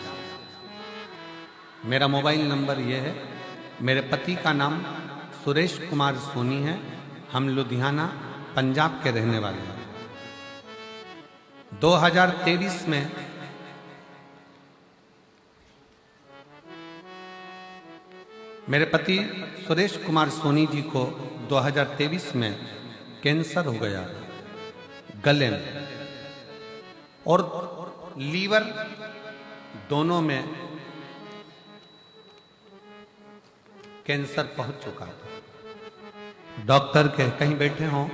Speaker 1: मेरा मोबाइल नंबर यह है, मेरे पति का नाम सुरेश कुमार सोनी है, हम लुधियाना पंजाब के रहने वाले हैं। 2023 में मेरे पति सुरेश कुमार सोनी जी को 2023 में कैंसर हो गया गले में और लीवर दोनों में कैंसर पहुंच चुका था। डॉक्टर के कहीं बैठे हों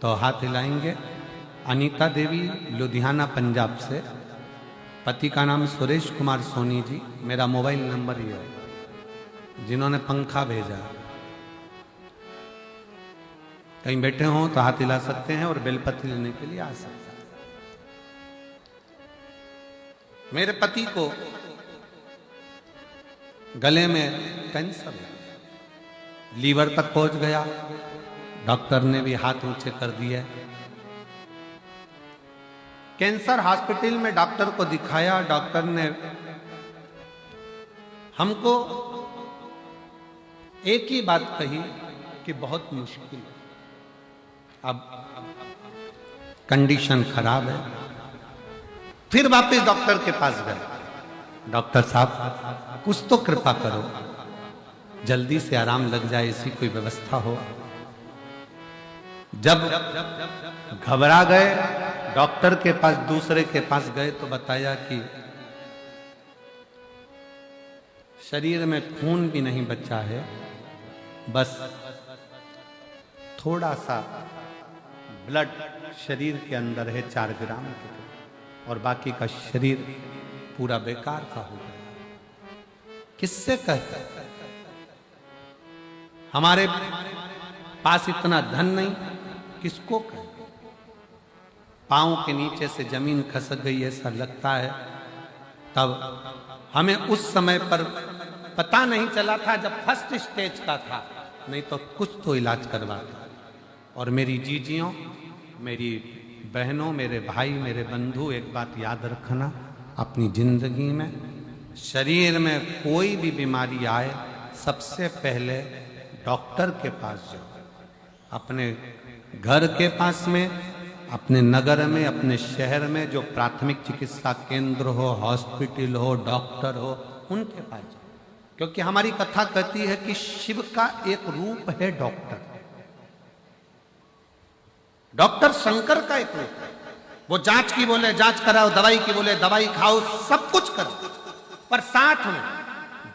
Speaker 1: तो हाथ हिलाएंगे। अनीता देवी लुधियाना पंजाब से, पति का नाम सुरेश कुमार सोनी जी, मेरा मोबाइल नंबर ये है। जिन्होंने पंखा भेजा, कहीं बैठे हों तो हाथ हिला सकते हैं और बेलपत्र लेने के लिए आ सकते हैं। मेरे पति को गले में कैंसर है, लीवर तक पहुंच गया, डॉक्टर ने भी हाथ ऊंचे कर दिए। कैंसर हॉस्पिटल में डॉक्टर को दिखाया, डॉक्टर ने हमको एक ही बात कही कि बहुत मुश्किल है, अब कंडीशन खराब है। फिर वापस डॉक्टर के पास गए, डॉक्टर साहब कुछ तो कृपा करो, जल्दी से आराम लग जाए, ऐसी कोई व्यवस्था हो। जब घबरा गए, डॉक्टर के पास दूसरे के पास गए तो बताया कि शरीर में खून भी नहीं बचा है, बस थोड़ा सा ब्लड शरीर के अंदर है 4 ग्राम के, और बाकी का शरीर पूरा बेकार का हो गया। किससे कहते, हमारे पास इतना धन नहीं, किसको कहें? पांव के नीचे से जमीन खसक गई ऐसा लगता है। तब हमें उस समय पर पता नहीं चला था जब फर्स्ट स्टेज का था, नहीं तो कुछ तो इलाज करवाता। और मेरी जीजियों, मेरी बहनों, मेरे भाई, मेरे बंधु, एक बात याद रखना, अपनी जिंदगी में शरीर में कोई भी बीमारी आए, सबसे पहले डॉक्टर के पास जाओ। अपने घर के पास में, अपने नगर में, अपने शहर में जो प्राथमिक चिकित्सा केंद्र हो, हॉस्पिटल हो, डॉक्टर हो, उनके पास जाओ। क्योंकि हमारी कथा कहती है कि शिव का एक रूप है डॉक्टर। डॉक्टर शंकर का एक रूप है। वो जांच की बोले जांच कराओ, दवाई की बोले दवाई खाओ, सब कुछ करो, पर साथ में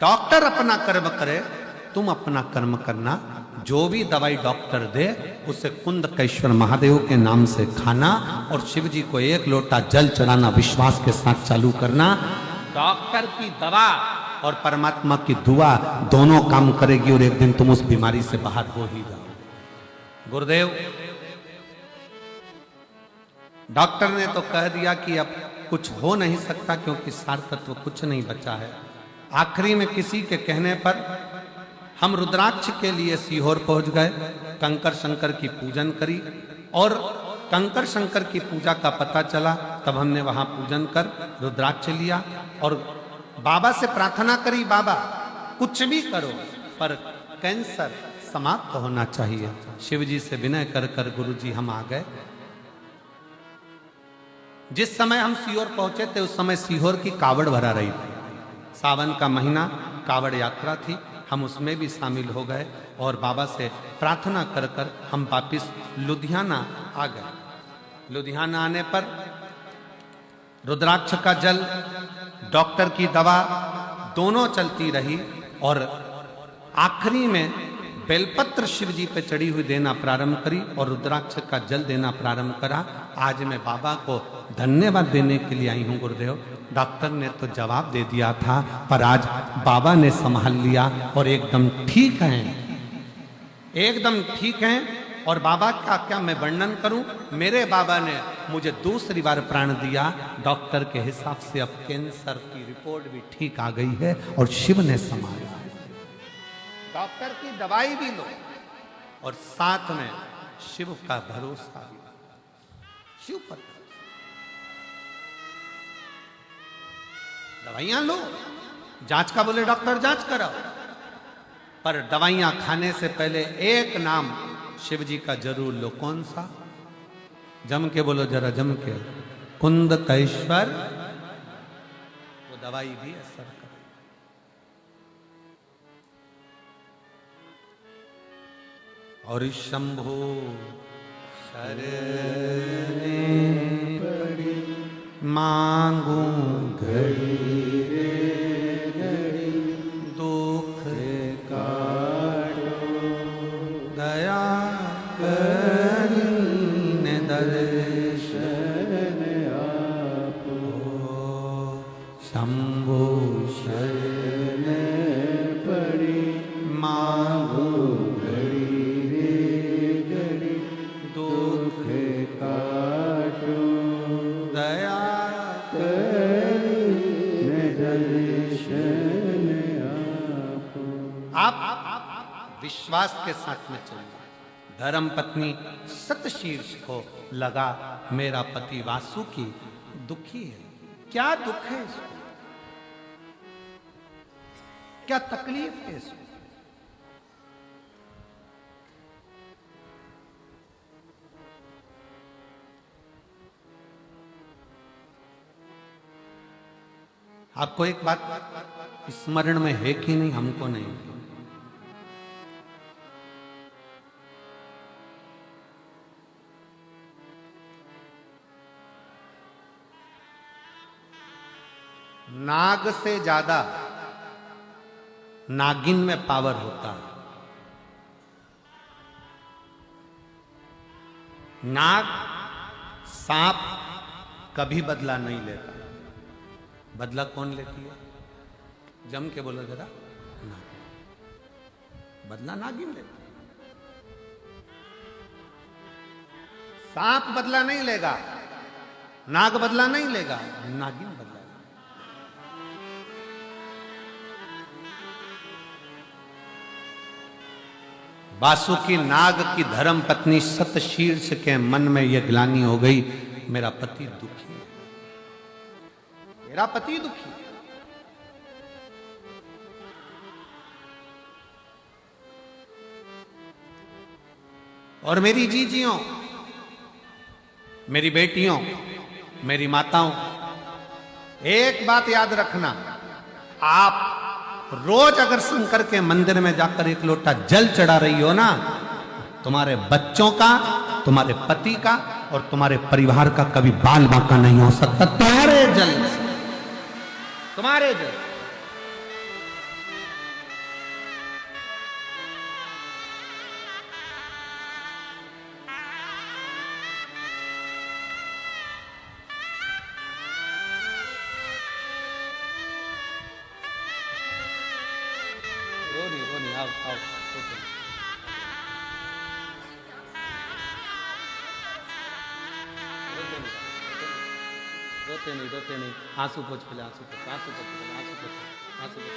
Speaker 1: डॉक्टर अपना कर्म करे, तुम अपना कर्म करना। जो भी दवाई डॉक्टर दे उसे कुंदकेश्वर महादेव के नाम से खाना और शिव जी को 1 लोटा जल चढ़ाना, विश्वास के साथ चालू करना। डॉक्टर की दवा और परमात्मा की दुआ दोनों काम करेगी और एक दिन तुम उस बीमारी से बाहर हो ही जाओ। गुरुदेव डॉक्टर ने तो कह दिया कि अब कुछ हो नहीं सकता क्योंकि सार तत्व कुछ नहीं बचा है। आखिरी में किसी के कहने पर हम रुद्राक्ष के लिए सीहोर पहुंच गए, कंकर शंकर की पूजन करी और कंकर शंकर की पूजा का पता चला। तब हमने वहां पूजन कर रुद्राक्ष लिया और बाबा से प्रार्थना करी, बाबा कुछ भी करो पर कैंसर समाप्त होना चाहिए। शिव जी से विनय कर कर गुरु जी हम आ गए। जिस समय हम सीहोर पहुंचे थे उस समय सीहोर की कावड़ भरा रही थी। सावन का महीना, कावड़ यात्रा थी, हम उसमें भी शामिल हो गए और बाबा से प्रार्थना कर कर हम वापिस लुधियाना आ गए। लुधियाना आने पर रुद्राक्ष का जल, डॉक्टर की दवा दोनों चलती रही और आखिरी में बेलपत्र शिव जी पे चढ़ी हुई देना प्रारंभ करी और रुद्राक्ष का जल देना प्रारंभ करा। आज मैं बाबा को धन्यवाद देने के लिए आई हूं गुरुदेव। डॉक्टर ने तो जवाब दे दिया था पर आज बाबा ने संभाल लिया और एकदम ठीक हैं, एकदम ठीक हैं। और बाबा का क्या मैं वर्णन करूं, मेरे बाबा ने मुझे दूसरी बार प्राण दिया। डॉक्टर के हिसाब से अब कैंसर की रिपोर्ट भी ठीक आ गई है और शिव ने संभाला। डॉक्टर की दवाई भी लो और साथ में शिव का भरोसा भी, शिव पर दवाइयां लो। जांच का बोले डॉक्टर जांच कराओ, पर दवाइयां खाने से पहले एक नाम शिव जी का जरूर लो। कौन सा? जम के बोलो जरा, जम के, कुंदकेश्वर। वो दवाई भी असर करे। और शंभो शरणे पड़ी मांगू घड़ी रे घड़ी, दुख काटो दया करीन दर्शन आपो। शंभो शरणे पड़ी मांगू विश्वास के साथ में चलिए। धर्म पत्नी सतशीर्ष को लगा मेरा पति वासुकी दुखी है। क्या दुख है इसको, क्या तकलीफ है इसको? आपको एक बात स्मरण में है कि नहीं, हमको नहीं। नाग से ज्यादा नागिन में पावर होता है। नाग, सांप कभी बदला नहीं लेता। बदला कौन लेती है? जम के बोलो जरा, नागिन। बदला नागिन लेती है। सांप बदला नहीं लेगा, नाग बदला नहीं लेगा, नागिन बदला। वासुकी नाग की धर्म पत्नी सतशीर्ष के मन में यह ग्लानि हो गई, मेरा पति दुखी है, मेरा पति दुखी है। और मेरी जीजियों, मेरी बेटियों, मेरी माताओं, एक बात याद रखना, आप रोज अगर शंकर के मंदिर में जाकर एक लोटा जल चढ़ा रही हो ना, तुम्हारे बच्चों का, तुम्हारे पति का और तुम्हारे परिवार का कभी बाल बांका नहीं हो सकता तुम्हारे जल से, तुम्हारे जल। आओ रोते नहीं, आंसू पोछ पहले, आंसू पोछ, आंसू पोछ पहले, आंसू पोछ, आंसू पोछ।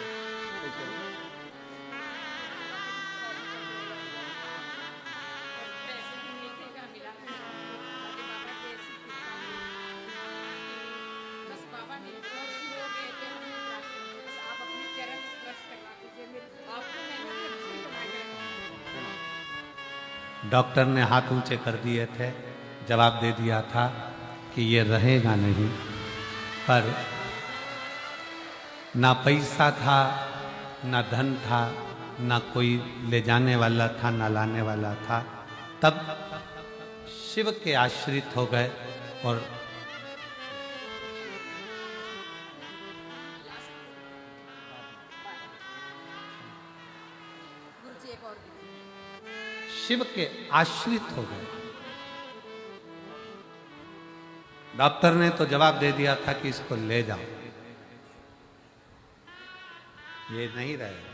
Speaker 1: डॉक्टर ने हाथ ऊंचे कर दिए थे, जवाब दे दिया था कि ये रहेगा नहीं, पर ना पैसा था, ना धन था, ना कोई ले जाने वाला था, ना लाने वाला था। तब शिव के आश्रित हो गए और शिव के आश्रित हो गए। डॉक्टर ने तो जवाब दे दिया था कि इसको ले जाओ, ये नहीं रहेगा।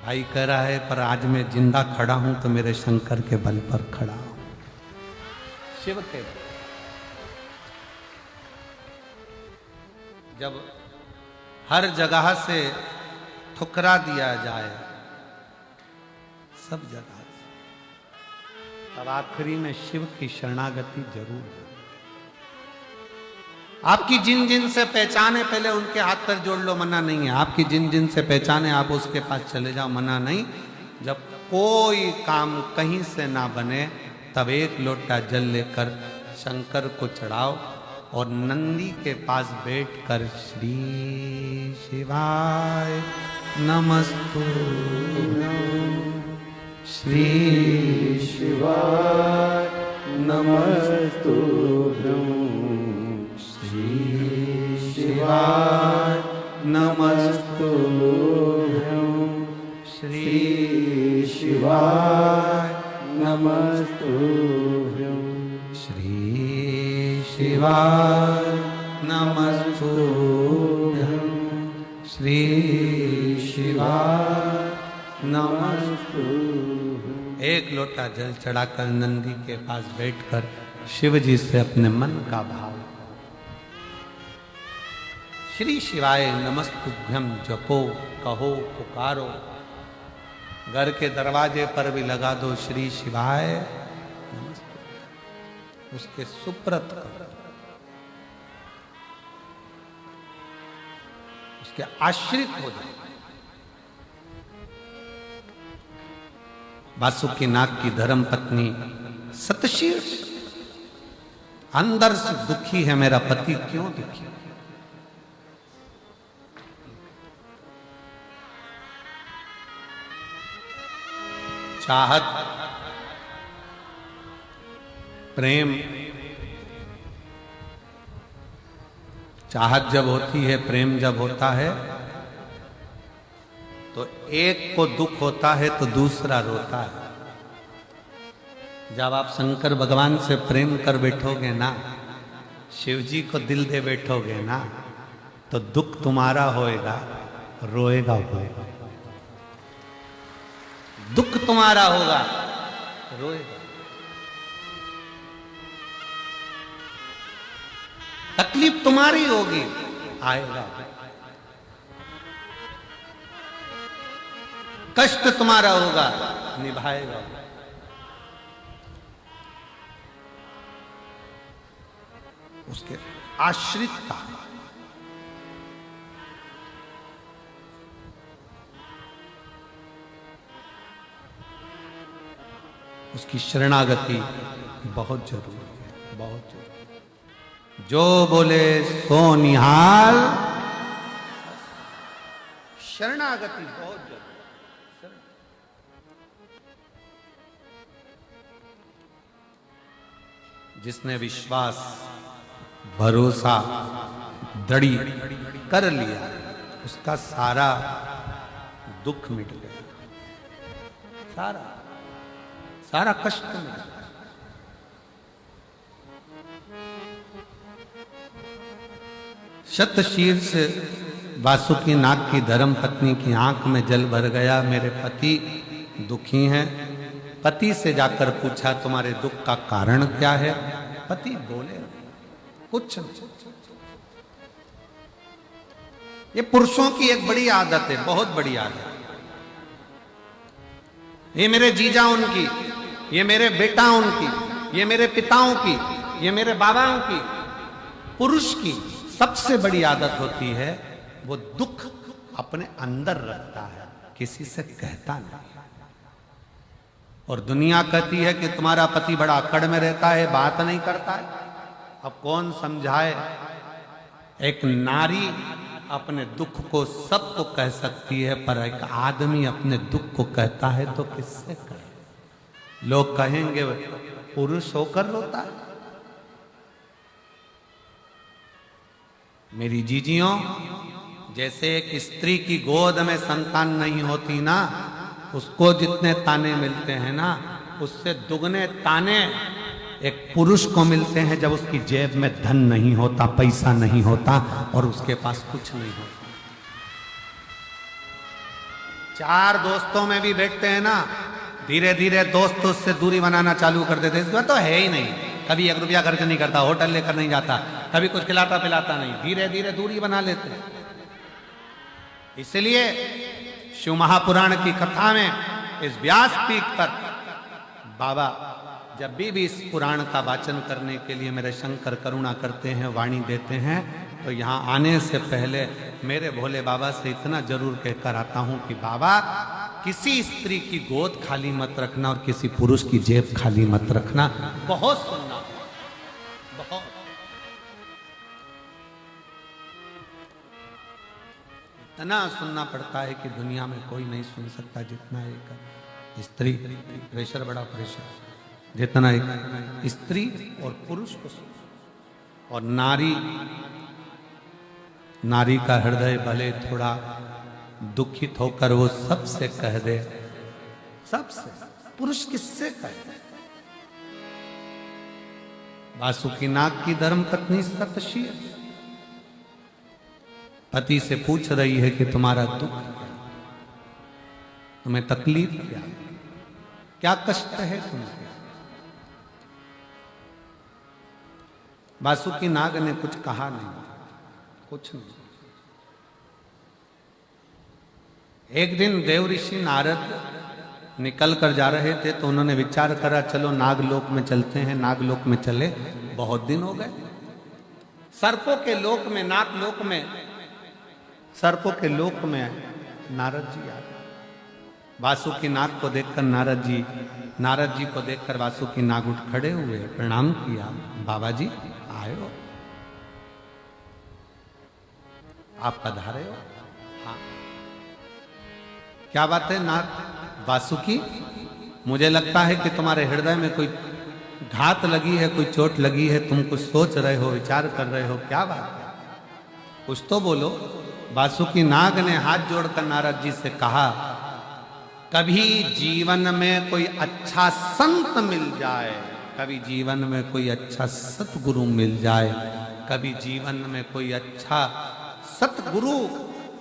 Speaker 1: भाई कह रहा है पर आज मैं जिंदा खड़ा हूं तो मेरे शंकर के बल पर खड़ा हूं, शिव के बल। जब हर जगह से ठुकरा दिया जाए, सब जगह से, तब आखिरी में शिव की शरणागति जरूर है। आपकी जिन जिन से पहचाने पहले उनके हाथ पर जोड़ लो, मना नहीं है। आपकी जिन जिन से पहचाने आप उसके पास चले जाओ, मना नहीं। जब कोई काम कहीं से ना बने तब एक लोटा जल लेकर शंकर को चढ़ाओ और नंदी के पास बैठकर श्री शिवाय नमस्तुभ्यं,
Speaker 2: श्री शिवाय नमस्तुभ्यं, श्री शिवाय नमस्तुभ्यं, श्री शिवाय नमस्तुभ्यं,
Speaker 1: श्री शिवाय नमस्तुभ्यं, श्री शिवाय नमस्तुभ्यं। एक लोटा जल चढ़ाकर नंदी के पास बैठकर शिव जी से अपने मन का भाव, श्री शिवाय नमस्तुभ्यं जपो, कहो, पुकारो। घर के दरवाजे पर भी लगा दो श्री शिवाय नमस्तुभ्यं, उसके सुप्रत करो, उसके आश्रित हो जाए। वासुकीनाथ की धर्म पत्नी सतशीर्ष अंदर से दुखी है, मेरा पति क्यों दुखी? चाहत, प्रेम, चाहत जब होती है, प्रेम जब होता है तो एक को दुख होता है तो दूसरा रोता है। जब आप शंकर भगवान से प्रेम कर बैठोगे ना, शिव जी को दिल दे बैठोगे ना, तो दुख तुम्हारा होएगा, रोएगा होएगा। दुख तुम्हारा होगा, रोएगा। तकलीफ तुम्हारी होगी, आएगा। कष्ट तुम्हारा होगा, निभाएगा। उसके आश्रित का, उसकी शरणागति बहुत जरूरी है, बहुत जरूरी। जो बोले सो निहाल, शरणागति बहुत जरूरी। जिसने विश्वास, भरोसा, दृढ़ कर लिया, उसका सारा दुख मिट गया, सारा सारा कष्ट मिट गया। शतशीर्ष वासुकीनाथ की धर्म पत्नी की आंख में जल भर गया, मेरे पति दुखी हैं। पति से जाकर पूछा तुम्हारे दुख का कारण क्या है? पति बोले कुछ नहीं। ये पुरुषों की एक बड़ी आदत है, बहुत बड़ी आदत। ये मेरे जीजा उनकी, ये मेरे बेटा उनकी, ये मेरे पिताओं की, ये मेरे बाबाओं की। पुरुष की सबसे बड़ी आदत होती है वो दुख अपने अंदर रखता है, किसी से कहता नहीं। और दुनिया कहती है कि तुम्हारा पति बड़ा अकड़ में रहता है, बात नहीं करता है। अब कौन समझाए? एक नारी अपने दुख को सबको कह सकती है, पर एक आदमी अपने दुख को कहता है तो किससे कहे? लोग कहेंगे पुरुष होकर रोता है। मेरी जीजियों, जैसे एक स्त्री की गोद में संतान नहीं होती ना, उसको जितने ताने मिलते हैं ना, उससे दुगने ताने एक पुरुष को मिलते हैं जब उसकी जेब में धन नहीं होता, पैसा नहीं होता और उसके पास कुछ नहीं होता। चार दोस्तों में भी बैठते हैं ना, धीरे धीरे दोस्त उससे दूरी बनाना चालू कर देते हैं। इसके बाद तो है ही नहीं, कभी 1 रुपया खर्च नहीं करता, होटल लेकर नहीं जाता, कभी कुछ खिलाता पिलाता नहीं, धीरे धीरे दूरी बना लेते हैं। इसलिए शिव महापुराण की कथा में इस व्यासपीठ पर बाबा जब भी इस पुराण का वाचन करने के लिए मेरे शंकर करुणा करते हैं, वाणी देते हैं, तो यहाँ आने से पहले मेरे भोले बाबा से इतना जरूर कहकर आता हूं कि बाबा, किसी स्त्री की गोद खाली मत रखना और किसी पुरुष की जेब खाली मत रखना। बहुत सुनना, बहुत। इतना सुनना पड़ता है कि दुनिया में कोई नहीं सुन सकता जितना एक स्त्री। प्रेशर, बड़ा प्रेशर, जितना एक स्त्री और पुरुष को सुन। और नारी का हृदय भले थोड़ा दुखित होकर वो सबसे कह दे, सबसे। पुरुष किससे कह दे? वासुकीनाग की धर्म पत्नी सतशील पति से पूछ रही है कि तुम्हारा दुख क्या, तुम्हें तकलीफ क्या, क्या कष्ट है तुम्हें? वासुकीनाग ने कुछ कहा नहीं, कुछ नहीं। एक दिन देव ऋषि नारद निकल कर जा रहे थे तो उन्होंने विचार करा, चलो नागलोक में चलते हैं। नागलोक में चले, बहुत दिन हो गए। सर्पों के लोक में, नागलोक में, सर्पों के लोक में नारद जी आ गए। वासुकीनाग को देखकर नारद जी को देखकर वासुकीनाग उठ खड़े हुए, प्रणाम किया। बाबा जी आए हो, आप पधारे हो? हाँ। क्या बात है नाग वासुकी? मुझे लगता है कि तुम्हारे हृदय में कोई घात लगी है, कोई चोट लगी है, तुम कुछ सोच रहे हो, विचार कर रहे हो, क्या बात है? कुछ तो बोलो। वासुकीनाग ने हाथ जोड़कर नारद जी से कहा, कभी जीवन में कोई अच्छा संत मिल जाए, कभी जीवन में कोई अच्छा सतगुरु मिल जाए, कभी जीवन में कोई अच्छा सतगुरु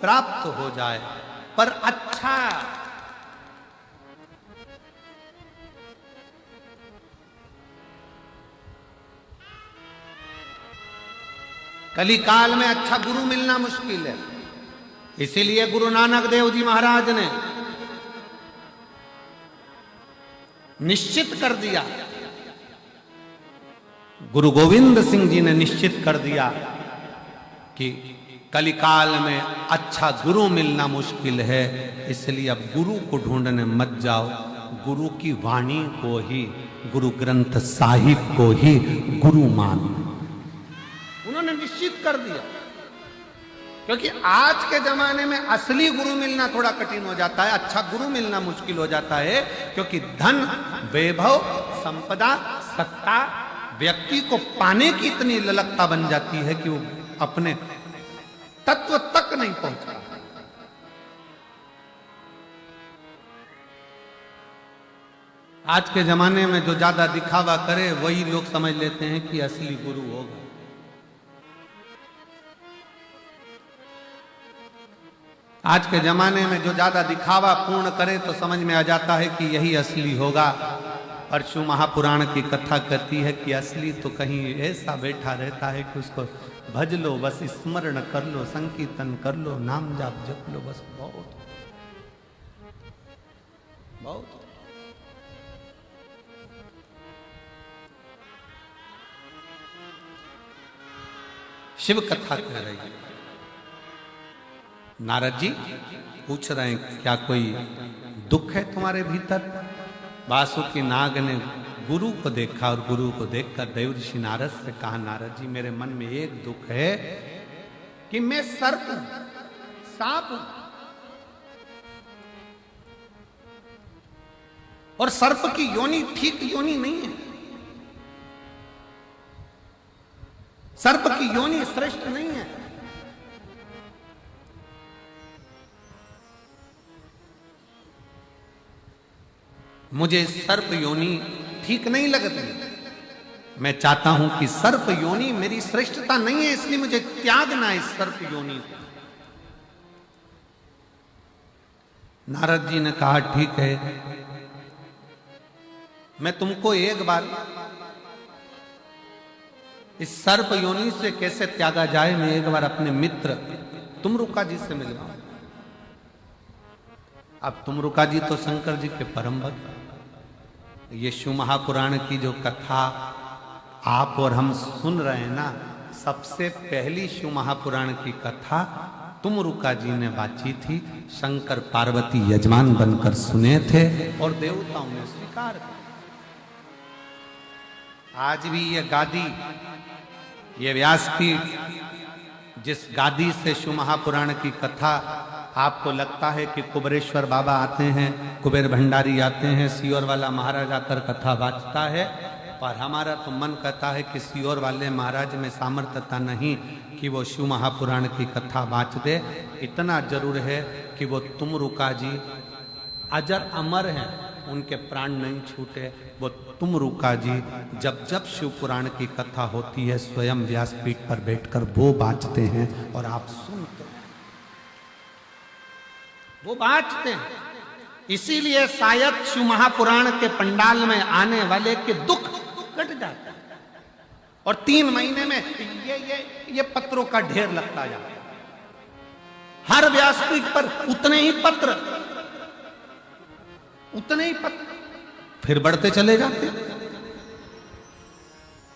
Speaker 1: प्राप्त हो जाए, पर अच्छा कलिकाल में अच्छा गुरु मिलना मुश्किल है। इसीलिए गुरु नानक देव जी महाराज ने निश्चित कर दिया, गुरु गोविंद सिंह जी ने निश्चित कर दिया कि कलिकाल में अच्छा गुरु मिलना मुश्किल है। इसलिए अब गुरु को ढूंढने मत जाओ, गुरु की वाणी को ही, गुरु ग्रंथ साहिब को ही गुरु मानो। उन्होंने निश्चित कर दिया, क्योंकि आज के जमाने में असली गुरु मिलना थोड़ा कठिन हो जाता है, अच्छा गुरु मिलना मुश्किल हो जाता है, क्योंकि धन, वैभव, संपदा, सत्ता व्यक्ति को पाने की इतनी ललकता बन जाती है कि वो अपने तत्व तक नहीं पहुंचता। आज के जमाने में जो ज्यादा दिखावा करे वही लोग समझ लेते हैं कि असली गुरु होगा। आज के जमाने में जो ज्यादा दिखावा पूर्ण करे तो समझ में आ जाता है कि यही असली होगा। परशु महापुराण की कथा कहती है कि असली तो कहीं ऐसा बैठा रहता है कि उसको भज लो, बस स्मरण कर लो, संकीर्तन कर लो, नाम जाप जप लो, बस बहुत बहुत। शिव कथा कह रही है। नारद जी पूछ रहे हैं क्या कोई दुख है तुम्हारे भीतर? वासुकी नाग ने गुरु को देखा और गुरु को देखकर देवर्षि नारद से कहा, नारद जी मेरे मन में एक दुख है कि मैं सर्प हूं, सांप हूं, और सर्प की योनि ठीक योनि नहीं है, सर्प की योनि श्रेष्ठ नहीं है। मुझे सर्प योनि ठीक नहीं लगती। मैं चाहता हूं कि सर्प योनि मेरी श्रेष्ठता नहीं है, इसलिए मुझे त्यागना इस सर्प योनि को। नारद जी ने कहा ठीक है, मैं तुमको एक बार इस सर्प योनि से कैसे त्यागा जाए, मैं एक बार अपने मित्र तुमरुका जी से मिलवाऊं। अब तुमरुका जी तो शंकर जी के परम भक्त। ये शिव महापुराण की जो कथा आप और हम सुन रहे हैं ना, सबसे पहली शिव महापुराण की कथा तुमरुका जी ने बाची थी। शंकर पार्वती यजमान बनकर सुने थे और देवताओं ने स्वीकार किया। आज भी ये गादी, ये व्यासपीठ, जिस गादी से शिव महापुराण की कथा, आपको लगता है कि कुबेरेश्वर बाबा आते हैं, कुबेर भंडारी आते हैं, सियोर वाला महाराज आकर कथा बांचता है, पर हमारा तो मन कहता है कि सियोर वाले महाराज में सामर्थ्यता नहीं कि वो शिव महापुराण की कथा बांच दे। इतना जरूर है कि वो तुमरुका जी अजर अमर हैं, उनके प्राण नहीं छूटे। वो तुमरुका जी जब जब शिव पुराण की कथा होती है स्वयं व्यासपीठ पर बैठकर वो बांचते हैं और आप सुनते हैं, वो बांचते हैं। इसीलिए शायद शिव महापुराण के पंडाल में आने वाले के दुख कट जाता है और 3 महीने में ये पत्रों का ढेर लगता जाता है। हर व्यासपीठ पर उतने ही पत्र, फिर बढ़ते चले जाते।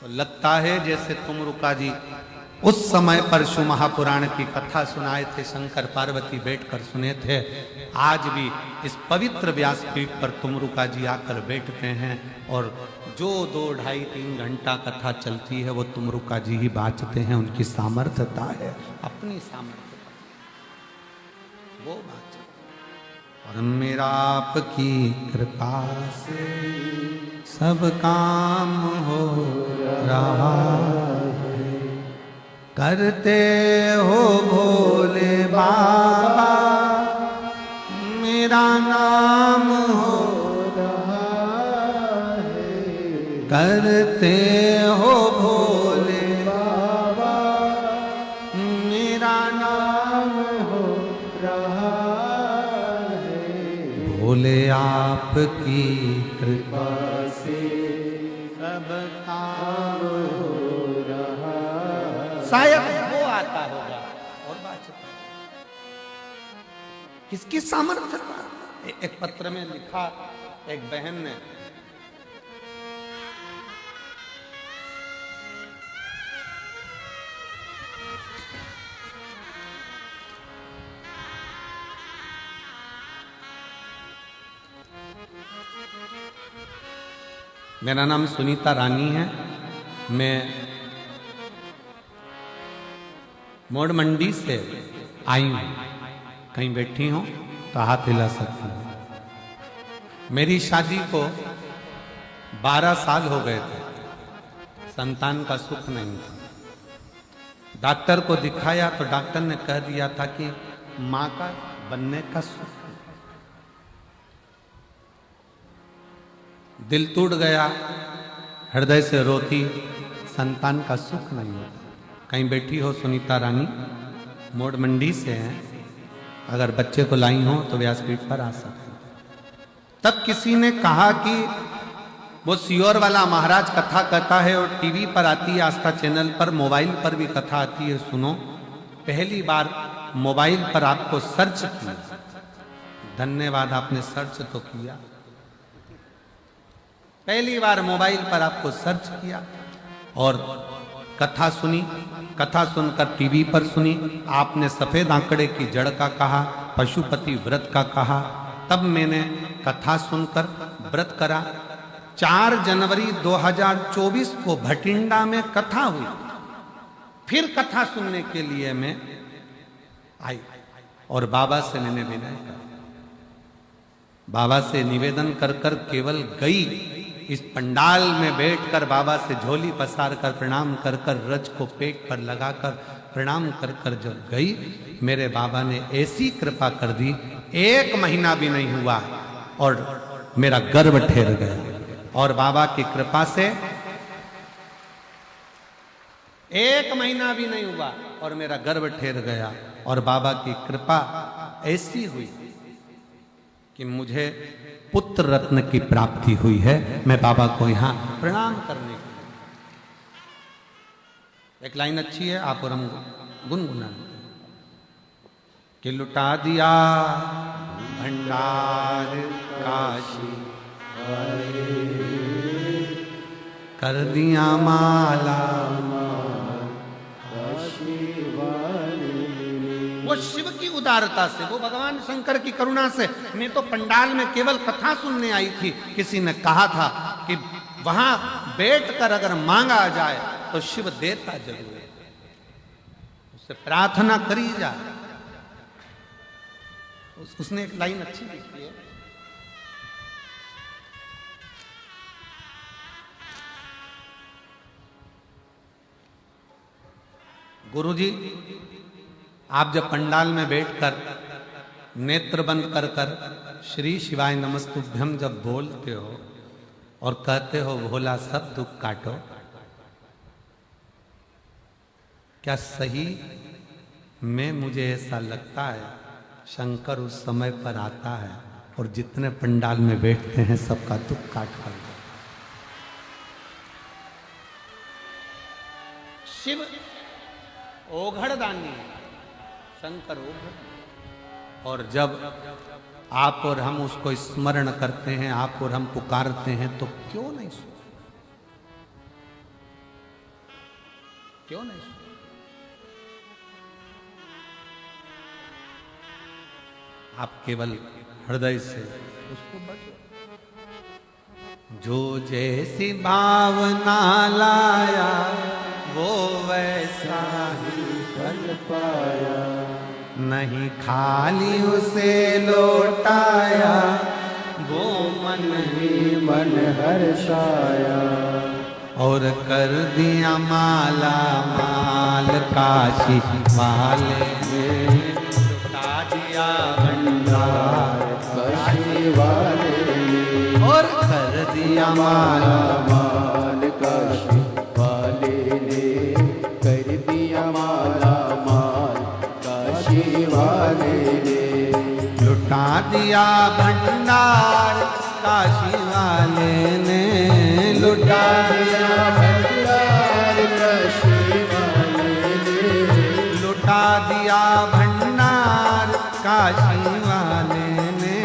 Speaker 1: तो लगता है जैसे तुमरुका जी उस समय पर शिव महापुराण की कथा सुनाए थे, शंकर पार्वती बैठकर सुने थे। आज भी इस पवित्र व्यासपीठ पर तुमरुका जी आकर बैठते हैं और जो 2, 2.5, 3 घंटा कथा चलती है वो तुमरुका जी ही बांचते हैं। उनकी सामर्थ्यता है, अपनी सामर्थ्यता, वो बांचते। और मेरा आपकी कृपा से सब काम हो रहा है, करते हो भोले बाबा मेरा नाम हो रहा है, करते हो भोले बाबा मेरा नाम हो रहा है। भोले आपकी कृपा से सब काम हो रहा, शायद वो आता होगा और बात किसकी सामर्थ्य। एक पत्र में लिखा एक बहन ने, मेरा नाम सुनीता रानी है, मैं मोड़ मंडी से आई हूं। कहीं बैठी हूं तो हाथ हिला सकती हूं। मेरी शादी को 12 साल हो गए थे, संतान का सुख नहीं था। डॉक्टर को दिखाया तो डॉक्टर ने कह दिया था कि मां का बनने का सुख। दिल टूट गया, हृदय से रोती, संतान का सुख नहीं होता। कहीं बैठी हो सुनीता रानी, मोड़ मंडी से हैं, अगर बच्चे को लाई हो तो व्यासपीठ पर आ सकते। तब किसी ने कहा कि वो सियोर वाला महाराज कथा कहता है और टीवी पर आती है, आस्था चैनल पर, मोबाइल पर भी कथा आती है। सुनो, पहली बार मोबाइल पर आपको सर्च किया, धन्यवाद आपने सर्च तो किया। पहली बार मोबाइल पर आपको सर्च किया और कथा सुनी। कथा सुनकर टीवी पर सुनी, आपने सफेद आंकड़े की जड़ का कहा, पशुपति व्रत का कहा। तब मैंने कथा सुनकर व्रत करा। 4 जनवरी 2024 को भटिंडा में कथा हुई। फिर कथा सुनने के लिए मैं आई और बाबा से मैंने विनय करा, बाबा से निवेदन कर कर केवल गई। इस पंडाल में बैठकर बाबा से झोली पसार कर प्रणाम कर कर, रज को पेट पर लगाकर प्रणाम कर कर जब गई, मेरे बाबा ने ऐसी कृपा कर दी, 1 महीना भी नहीं हुआ और मेरा गर्भ ठहर गया। और बाबा की कृपा से 1 महीना भी नहीं हुआ और मेरा गर्भ ठहर गया। और बाबा की कृपा ऐसी हुई कि मुझे पुत्र रत्न की प्राप्ति हुई है। मैं बाबा को यहां प्रणाम करने के लिए, एक लाइन अच्छी है, आप और हम गुनगुना कि लुटा दिया भंडार काशी कर दिया माला। वो शिव की उदारता से, वो भगवान शंकर की करुणा से। मैं तो पंडाल में केवल कथा सुनने आई थी। किसी ने कहा था कि वहां बैठकर अगर मांगा जाए तो शिव देता जरूर है, उससे प्रार्थना करी जाए। उसने एक लाइन अच्छी लिखी है, गुरुजी आप जब पंडाल में बैठकर नेत्र बंद कर कर श्री शिवाय नमस्तुभ्यम जब बोलते हो और कहते हो भोला सब दुख काटो, क्या सही में मुझे ऐसा लगता है शंकर उस समय पर आता है और जितने पंडाल में बैठते हैं सबका दुख काट कर। शिव ओघड़दानी है, शंकर ओघड़। और जब आप और हम उसको स्मरण करते हैं, आप और हम पुकारते हैं, तो क्यों नहीं सुनते? क्यों नहीं सुनते? आप केवल हृदय से उसको बचो। जो जैसी भावना लाया वो वैसा ही फल पाया, नहीं खाली उसे लौटाया वो मन ही मन हर्षाया। और कर दिया माला माल काशी वाले ने, लुटा दिया भंडार काशी वाले ने। और कर दिया माला माल काशी वाले ने, कर दिया माला माल काशी वाले ने। लुटा दिया भंडार काशी वाले ने, लुटा दिया भंडार काशी वाले ने। लुटा दिया भंडार काशी वाले ने,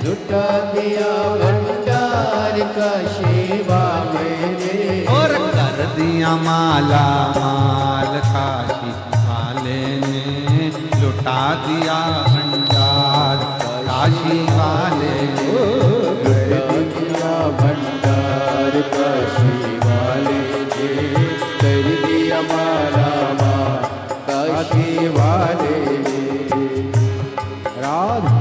Speaker 1: लुटा दिया भंडार काशी वाले ने। और कर दिया माला माल काशी वाले ने, लुटा दिया भंडार काशी वाले ने। लुटा दिया भंडार काशी वाले ने, कर दिया माला माल काशी वाले ने। राम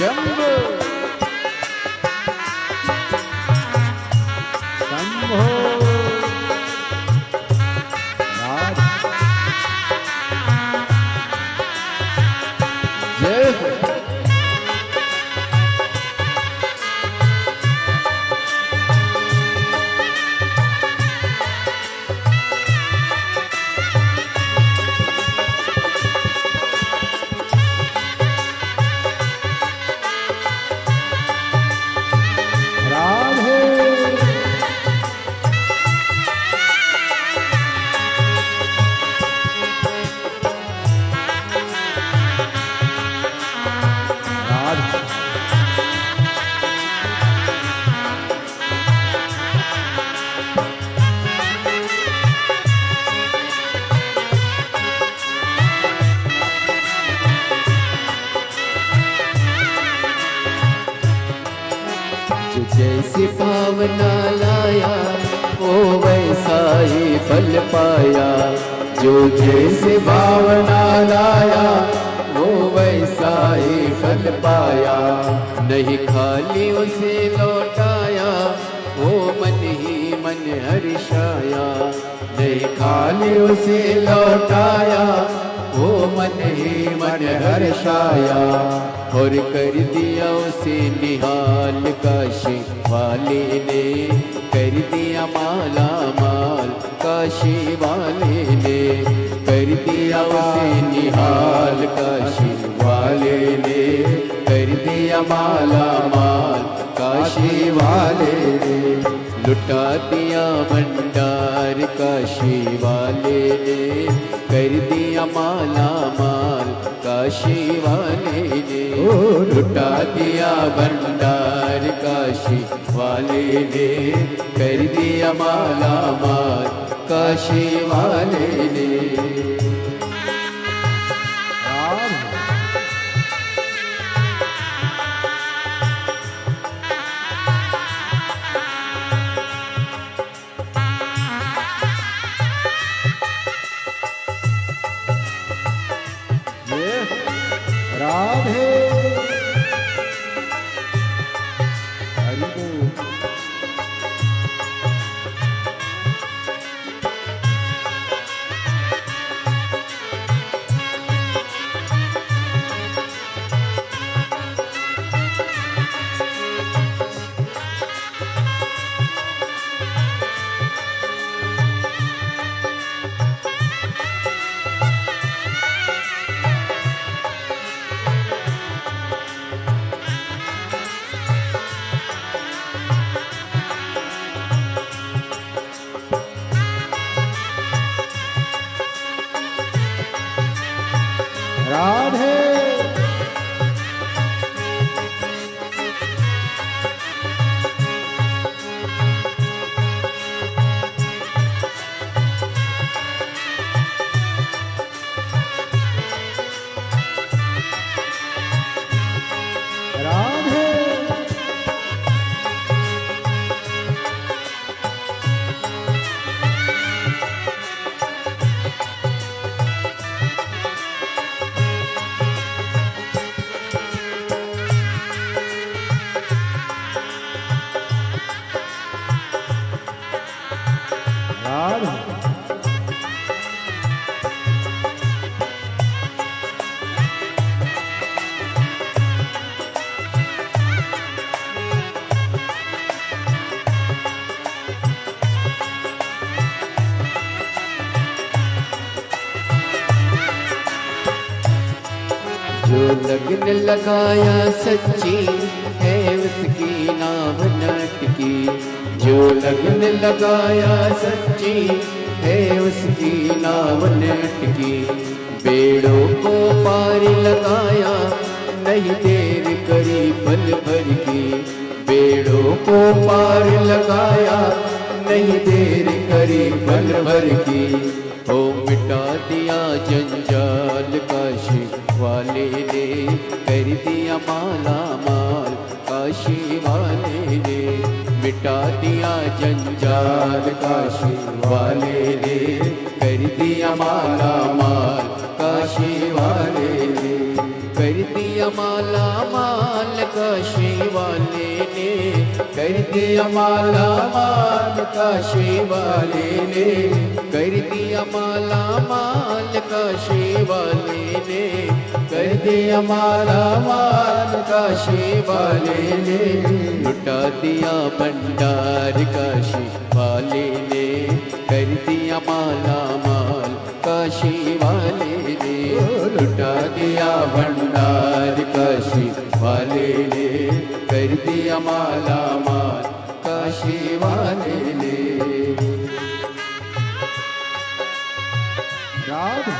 Speaker 2: शंभो शंभो राज जय हो जैसे पावना लाया वो वैसा ही फल पाया। जो जैसे भावना लाया वो वैसा ही फल पाया। नहीं खाली उसे लौटाया वो मन ही मन हर्षाया। नहीं खाली उसे लौटाया वो मन ही मन हर्षाया। और कर दिया उसे निहाल काशी वाले ने। कर दिया माला माल काशी वाले ने। कर दिया उसे निहाल काशी वाले ने। कर दिया माला माल काशी वाले ने। लुटा दिया भंडार काशी वाले ने। कर दिया माला माल काशी वाले ने। लुटा दिया भंडार काशी वाले ने। कर दिया माला माल काशी वाले ने। राधे हरि बोल। राधे राधे जो लगन लगाया सच्ची है उसकी नाव नटकी। जो लगन लगाया सच्ची है उसकी नाव नटकी। बेड़ों को पार लगाया नहीं देर करी पल भर की। बेड़ों को पार लगाया नहीं देर करी पल भर की। ओ मिटा दिया जंजाल काशी वाले ने। कर दिया माला माल काशी वाले ने। मिटा दिया जंजाल काशी वाले ने। कर दिया माला माल काशी वाले ने। कर दिया माला माल दिया माला माल काशी वाले ने, कर दिया माला माल काशी वाले ने, कर दिया माला माल काशी वाले ने, लुटा दिया भंडार काशी वाले ने, कर दिया माला माल काशी वाले ने, लुटा दिया भंडार काशी वाले ने, कर दिया माला माल काशी वाले ने। राधे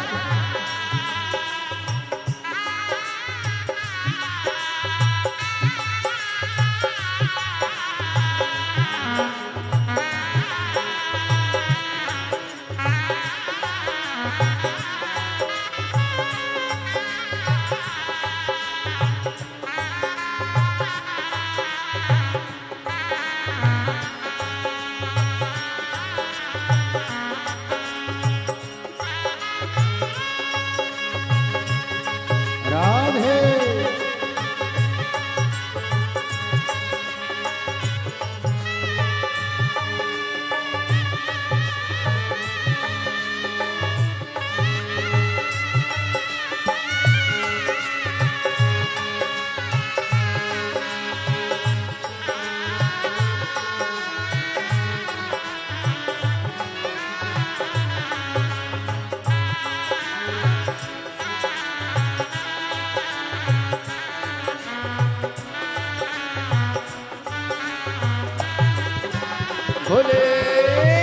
Speaker 2: भोले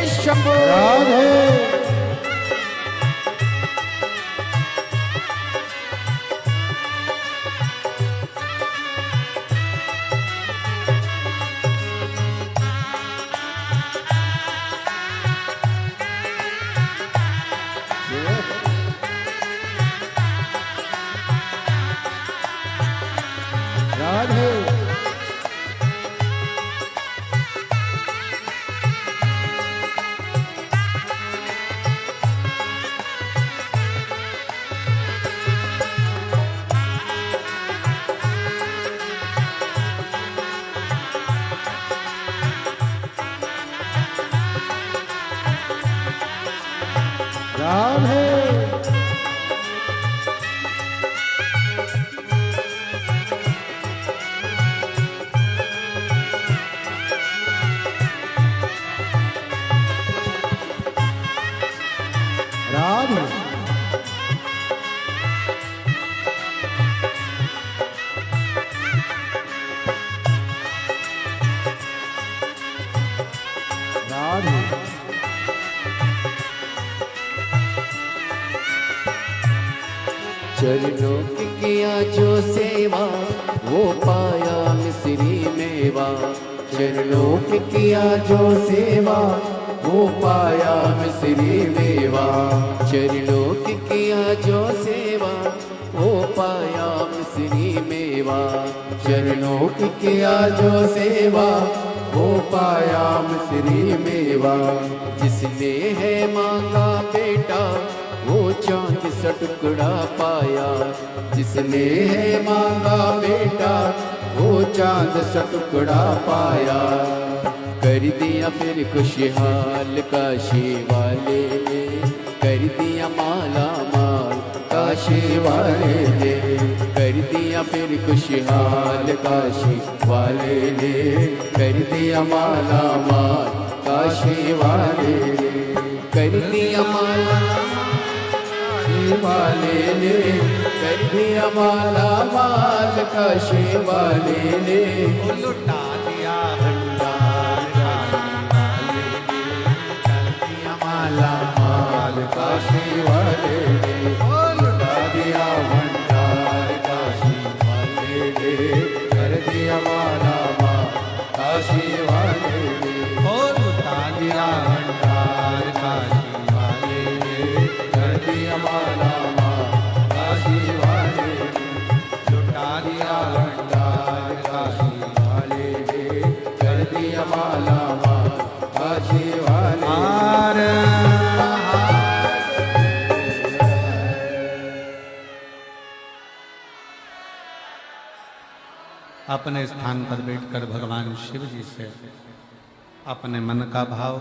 Speaker 2: शंभो। राधे राधे राधे राधे राधे चरणों की किया जो सेवा वो पाया मिश्री मेवा, चरणों की किया जो सेवा वो पाया मिश्री मेवा, चरणों की किया जो सेवा वो पाया मिश्री मेवा, चरणों की किया जो सेवा वो पाया मिश्री मेवा, जिसने है मांगा बेटा वो चांद सा टुकड़ा पाया, जिसने है मांगा बेटा वो चांद सा टुकड़ा पाया, कर दिया फिर खुशहाल काशी वाले ने, कर दिया माला माल काशी वाले ने, कर दिया फिर खुशहाल काशी वाले ने, कर दिया माला माल काशी वाले ने, कर दिया माला वाले ने, कर दिया माला माल काशी वाले ने,
Speaker 1: लुटा दिया भंडार काशी वाले ने, कर दिया माला माल
Speaker 2: काशी वाले ने, लुटा दिया भंडार काशी वाले ने, कर दिया माला माल काशी वाले ने,
Speaker 1: लुटा दिया भंडार काशी वाले ने,
Speaker 2: कर दिया माला माल काशी वाले ने,
Speaker 1: लुटा दिया भंडार काशी वाले अपने स्थान पर बैठकर भगवान शिव जी से अपने मन का भाव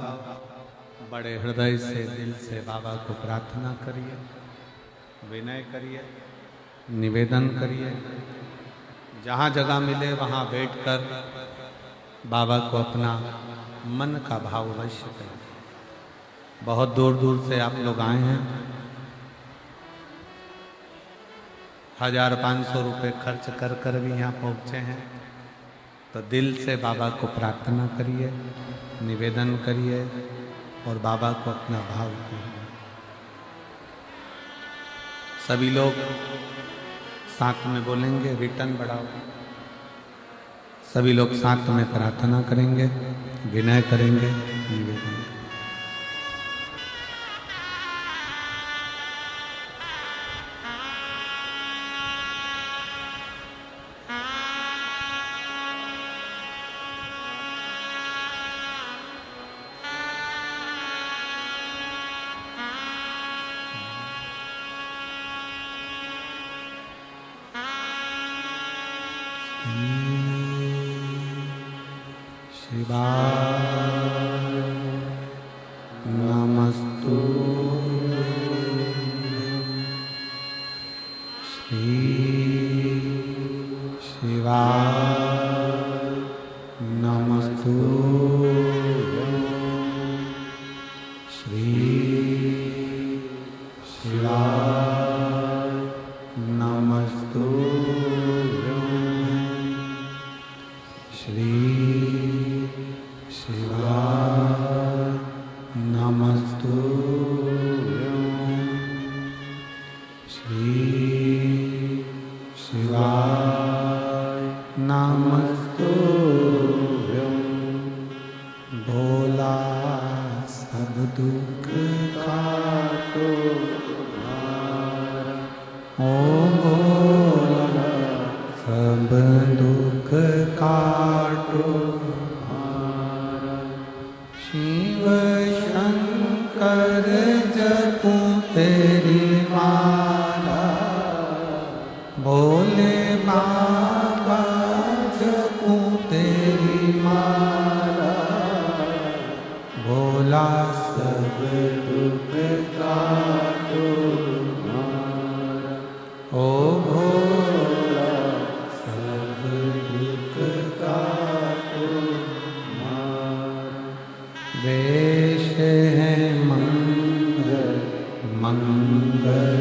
Speaker 1: बड़े हृदय से, दिल से बाबा को प्रार्थना करिए, विनय करिए, निवेदन करिए। जहाँ जगह मिले वहाँ बैठकर बाबा को अपना मन का भाव अवश्य करिए। बहुत दूर दूर से आप लोग आए हैं, 1500 रुपये खर्च कर कर भी यहाँ पहुँचे हैं, तो दिल से बाबा को प्रार्थना करिए, निवेदन करिए और बाबा को अपना भाव करिए। सभी लोग साथ में बोलेंगे, रिटर्न बढ़ाओ। सभी लोग साथ में प्रार्थना करेंगे, विनय करेंगे, निवेदन करेंगे। शिवाय नमस्तु श्री शिवाय नमस्तु श्री शिवाय नमस्तु श्री शिवाय नमस्तु श्री शिवाय नमस्तु भोला सब दुख काटो ओ भोला सब दुख काटो शिव शंकर जपूं तेरी माला भोले बाबा जपूं तेरी माला भोला सब दुख काटो ओ भोला सब दुख काटो वेश है मंगल मंगलकारी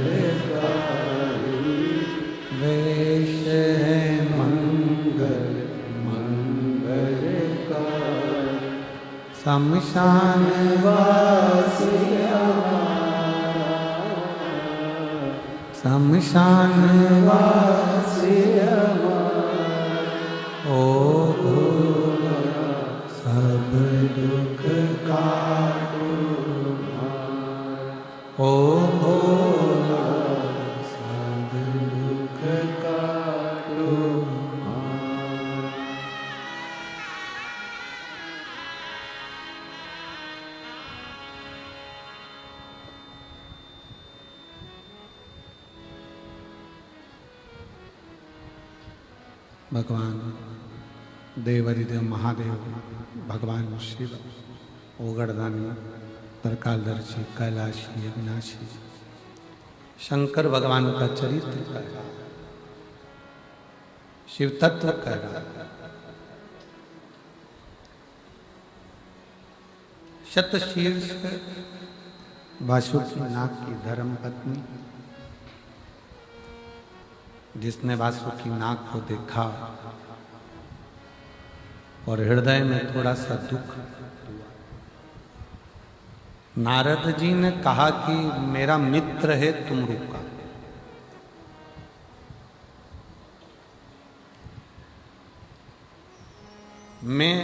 Speaker 1: वेश है मंगल मंगलकारी शमशान वासी हमारा शमशान वासी हमारा ओ भोला सब दुख काटो ओ भोला सब दुख काटो भगवान देवरिदेव महादेव भगवान शिव ओगड़दानी तरकालदर्शी कैलाशी अविनाशी शंकर भगवान का चरित्र कह रहा, शिव तत्व कह रहा। शतशीर्ष वासुकी नाग की धर्म पत्नी जिसने वासुकी नाग को देखा और हृदय में थोड़ा सा दुख हुआ। नारद जी ने कहा कि मेरा मित्र है तुमरुका, मैं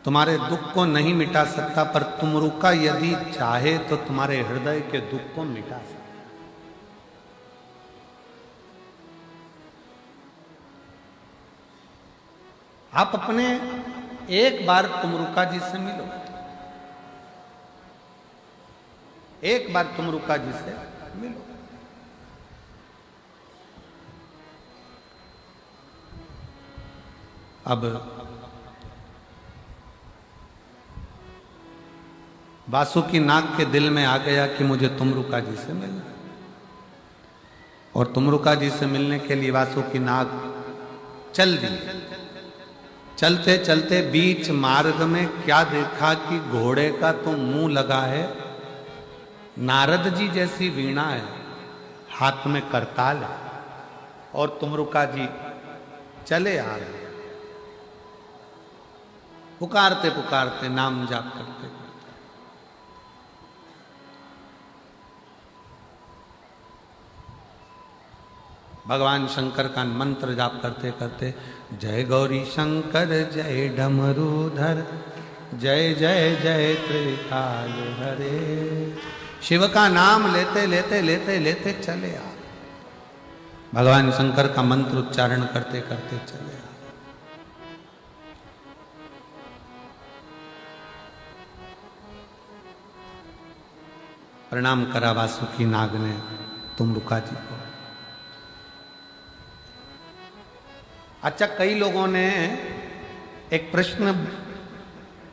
Speaker 1: तुम्हारे दुख को नहीं मिटा सकता, पर तुमरुका यदि चाहे तो तुम्हारे हृदय के दुख को मिटा सकता। आप अपने एक बार तुमरुका जी से मिलो, एक बार तुमरुका जी से मिलो। अब वासुकीनाग के दिल में आ गया कि मुझे तुमरुका जी से मिलना, और तुमरुका जी से मिलने के लिए वासुकीनाग चल दिए। चलते चलते बीच मार्ग में क्या देखा कि घोड़े का तो मुंह लगा है, नारद जी जैसी वीणा है, हाथ में करताल है, और तुमरुका जी चले आ रहे, पुकारते पुकारते, नाम जाप करते करते। भगवान शंकर का मंत्र जाप करते करते, जय गौरी शंकर जय डमरूधर जय जय जय त्रिकाल हरे, शिव का नाम लेते लेते लेते लेते चले आ, भगवान शंकर का मंत्र उच्चारण करते करते चले आ। प्रणाम करा वासुकीनाग ने तुमरुका जी को। अच्छा, कई लोगों ने एक प्रश्न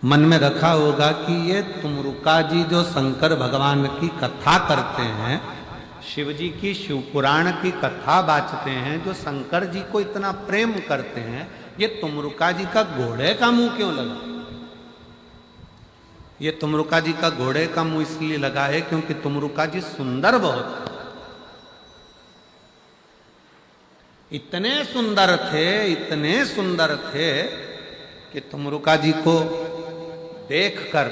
Speaker 1: मन में रखा होगा कि ये तुमरुका जी जो शंकर भगवान की कथा करते हैं, शिव जी की शिव पुराण की कथा बाँचते हैं, जो शंकर जी को इतना प्रेम करते हैं, ये तुमरुका जी का घोड़े का मुंह क्यों लगा? ये तुमरुका जी का घोड़े का मुंह इसलिए लगा है क्योंकि तुमरुका जी सुंदर बहुत, इतने सुंदर थे कि तुमरुका जी को देखकर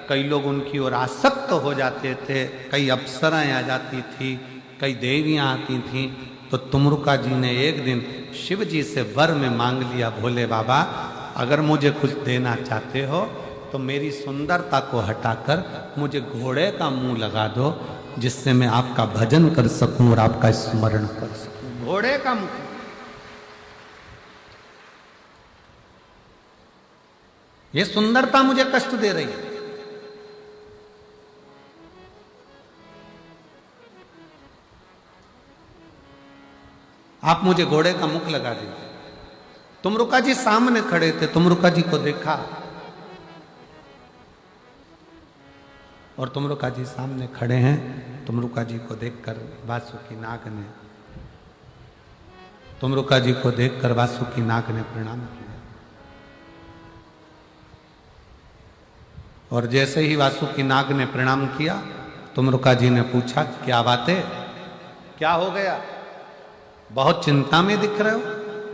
Speaker 1: कई लोग उनकी ओर आसक्त हो जाते थे, कई अप्सराएं आ जाती थी, कई देवियां आती थीं। तो तुमरुका जी ने एक दिन शिव जी से वर में मांग लिया, भोले बाबा अगर मुझे कुछ देना चाहते हो तो मेरी सुंदरता को हटाकर मुझे घोड़े का मुंह लगा दो, जिससे मैं आपका भजन कर सकूं और आपका स्मरण कर सकूं। घोड़े का मुंह, ये सुंदरता मुझे कष्ट दे रही है। आप मुझे घोड़े का मुख लगा दीजिए। तुमरुका जी सामने खड़े थे, तुमरुका जी को देखा और तुमरुका जी सामने खड़े हैं। तुमरुका जी को देखकर वासुकीनाग ने प्रणाम किया, और जैसे ही वासुकीनाग ने प्रणाम किया, तुमरुका जी ने पूछा क्या बात है, क्या हो गया, बहुत चिंता में दिख रहे हो।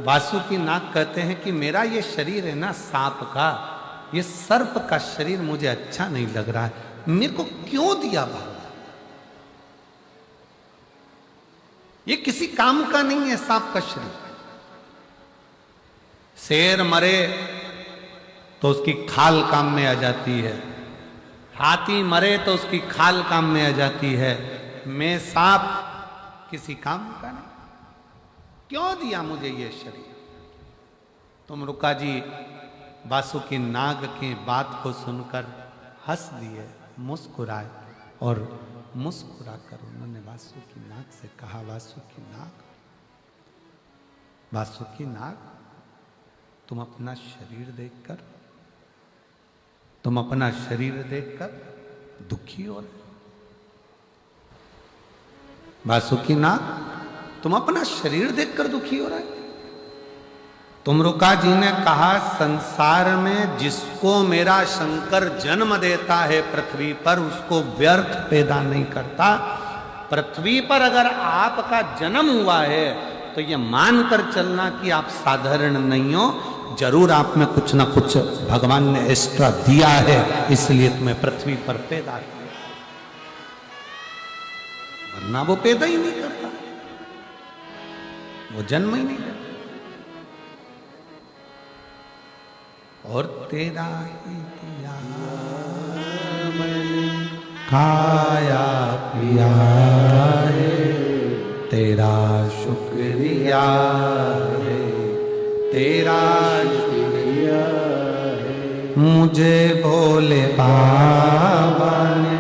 Speaker 1: वासुकीनाग कहते हैं कि मेरा ये शरीर है ना सांप का, ये सर्प का शरीर मुझे अच्छा नहीं लग रहा है, मेरे को क्यों दिया भगवान? ये किसी काम का नहीं है सांप का शरीर। शेर मरे तो उसकी खाल काम में आ जाती है, हाथी मरे तो उसकी खाल काम में आ जाती है, मैं सांप किसी काम का नहीं, क्यों दिया मुझे ये शरीर? तुमरुका जी वासुकीनाग की बात को सुनकर हंस दिए, मुस्कुराए, और मुस्कुराकर उन्होंने वासुकीनाग से कहा, वासुकीनाग तुम अपना शरीर देखकर दुखी हो रहे। वासुकीनाग तुम अपना शरीर देखकर दुखी हो रहे। तुमरुका जी ने कहा, संसार में जिसको मेरा शंकर जन्म देता है पृथ्वी पर, उसको व्यर्थ पैदा नहीं करता। पृथ्वी पर अगर आपका जन्म हुआ है तो ये मानकर चलना कि आप साधारण नहीं हो, जरूर आप में कुछ ना कुछ भगवान ने एक्स्ट्रा दिया है, इसलिए तुम्हें पृथ्वी पर पैदा किया, वरना वो पैदा ही नहीं करता, वो जन्म ही नहीं करता। और तेरा ही दिया मैंने खाया पिया है, तेरा शुक्रिया है, तेरा शुक्रिया है, मुझे भोले बाबा ने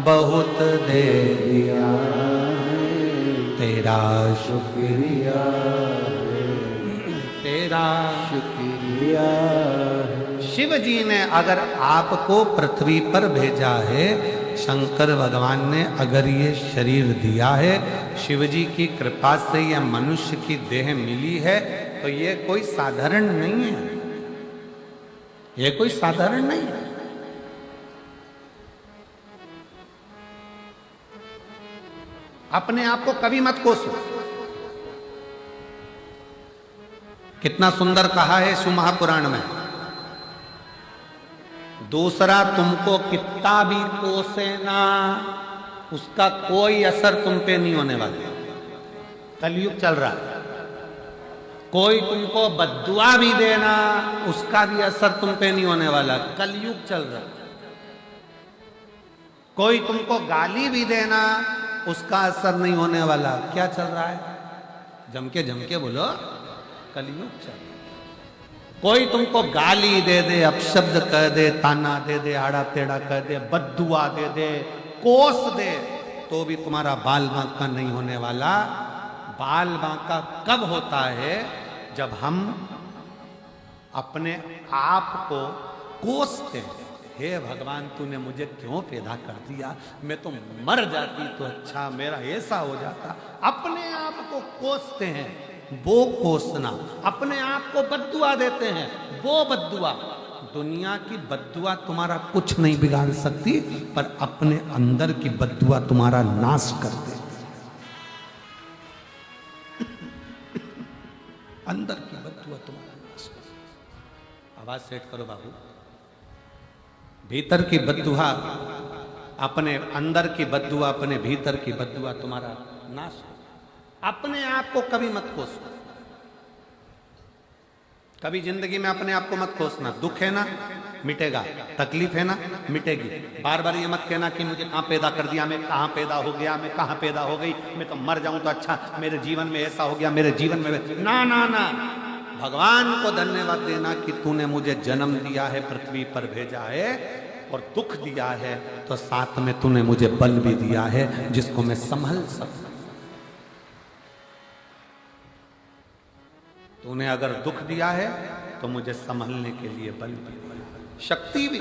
Speaker 1: बहुत दे दिया है, तेरा शुक्रिया है। तेरा
Speaker 2: शुक्रिया है।
Speaker 1: शिव जी ने अगर आपको पृथ्वी पर भेजा है, शंकर भगवान ने अगर ये शरीर दिया है, शिव जी की कृपा से यह मनुष्य की देह मिली है, तो ये कोई साधारण नहीं है, ये कोई साधारण नहीं है। अपने आप को कभी मत कोसो। कितना सुंदर कहा है शिव महापुराण में, दूसरा तुमको कितना भी कोसे ना, उसका कोई असर तुम पे नहीं होने वाला। कलयुग चल रहा है, कोई तुमको बद्दुआ भी देना, उसका भी असर तुम पे नहीं होने वाला। कलयुग चल रहा है। कोई तुमको गाली भी देना, उसका असर नहीं होने वाला। क्या चल रहा है? जम के बोलो, कलयुग चल रहा है। कोई तुमको गाली दे दे, अपशब्द कह दे, ताना दे दे, आड़ा टेढ़ा कह दे, बद्दुआ दे दे, कोस दे, तो भी तुम्हारा बाल बांका नहीं होने वाला। बाल बांका कब होता है? जब हम अपने आप को कोसते हैं, हे भगवान तूने मुझे क्यों पैदा कर दिया, मैं तो मर जाती तो अच्छा, मेरा ऐसा हो जाता। अपने आप को कोसते हैं, वो कोसना। अपने आप को बद्दुआ देते हैं, वो बद्दुआ। दुनिया की बद्दुआ तुम्हारा कुछ नहीं बिगाड़ सकती, पर अपने अंदर की बद्दुआ तुम्हारा नाश कर दे। अंदर की बद्दुआ तुम्हारा नाश कर दे। आवाज सेट करो बाबू। भीतर की बद्दुआ, अपने अंदर की बद्दुआ, अपने भीतर की बद्दुआ तुम्हारा नाश। अपने आप को कभी मत कोसो। कभी जिंदगी में अपने आप को मत कोसना। दुख है ना, मिटेगा। तकलीफ है ना, मिटेगी। बार बार ये मत कहना कि मुझे कहां पैदा कर दिया, मैं कहां पैदा हो गया, मैं कहां पैदा हो गई, मैं तो मर जाऊं तो अच्छा, मेरे जीवन में ऐसा हो गया, मेरे जीवन में ना ना ना। भगवान को धन्यवाद देना कि तूने मुझे जन्म दिया है, पृथ्वी पर भेजा है और दुख दिया है, तो साथ में तूने मुझे बल भी दिया है जिसको मैं संभल सकूं। तूने अगर दुख दिया है तो मुझे संभलने के लिए बल भी, शक्ति भी।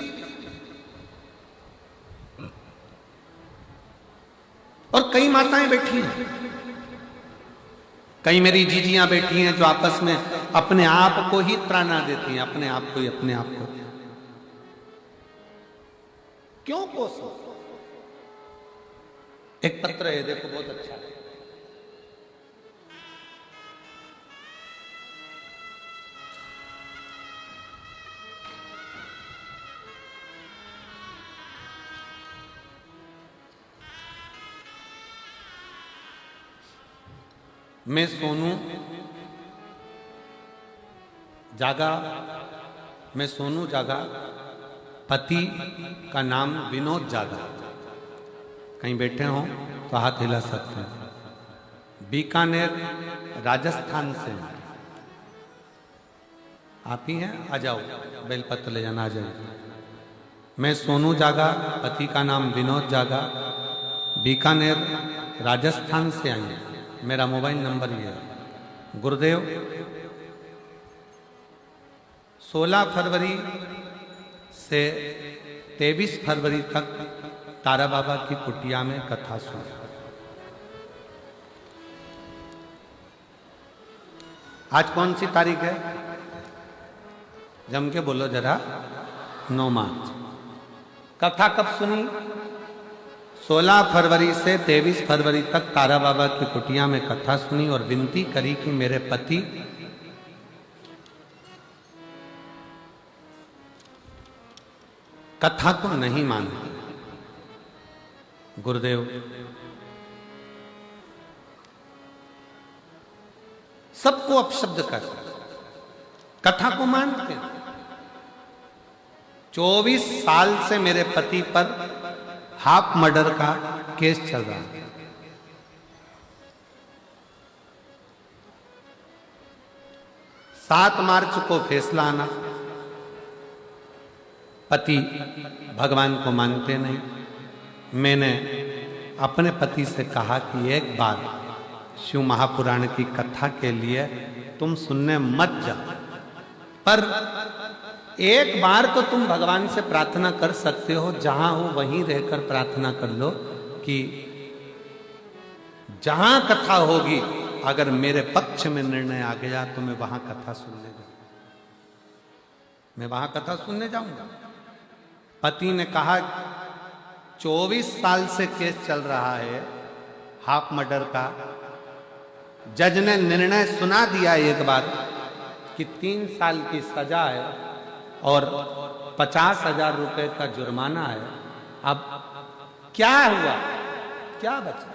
Speaker 1: और कई माताएं बैठी हैं, कई मेरी जीजियां बैठी हैं जो आपस में अपने आप को ही त्राना देती हैं, अपने आप को ही, अपने आप को। क्यों कोसो? एक पत्र है, देखो बहुत अच्छा है। मैं सोनू जागा, मैं सोनू जागा, पति का नाम विनोद जागा। कहीं बैठे हो तो हाथ हिला सकते हैं। बीकानेर राजस्थान से आप ही हैं? आ जाओ, बेलपत्र ले जाना, आ जाओ। मैं सोनू जागा, पति का नाम विनोद जागा, बीकानेर राजस्थान से आई हूं। मेरा मोबाइल नंबर ये है। गुरुदेव 16 फरवरी से 23 फरवरी तक तारा बाबा की कुटिया में कथा सुन। आज कौन सी तारीख है? जम के बोलो जरा। 9 मार्च। कथा कब सुनी? 16 फरवरी से 23 फरवरी तक तारा बाबा की कुटिया में कथा सुनी और विनती करी कि मेरे पति कथा को नहीं मानते। गुरुदेव सबको अपशब्द कर, कथा को मानते। 24 साल से मेरे पति पर हाफ मर्डर का केस चल रहा है। सात मार्च को फैसला आना। पति भगवान को मानते नहीं। मैंने अपने पति से कहा कि एक बार शिव महापुराण की कथा के लिए तुम सुनने मत जाओ, पर एक बार तो तुम भगवान से प्रार्थना कर सकते हो, जहां हो वहीं रहकर प्रार्थना कर लो कि जहां कथा होगी अगर मेरे पक्ष में निर्णय आ गया तो मैं वहां कथा सुनने जाऊंगा, मैं वहां कथा सुनने जाऊंगा। पति ने कहा 24 साल से केस चल रहा है हाफ मर्डर का, जज ने निर्णय सुना दिया एक बार कि 3 साल की सजा है और 50,000 रुपए का जुर्माना है। अब क्या हुआ, क्या बचा?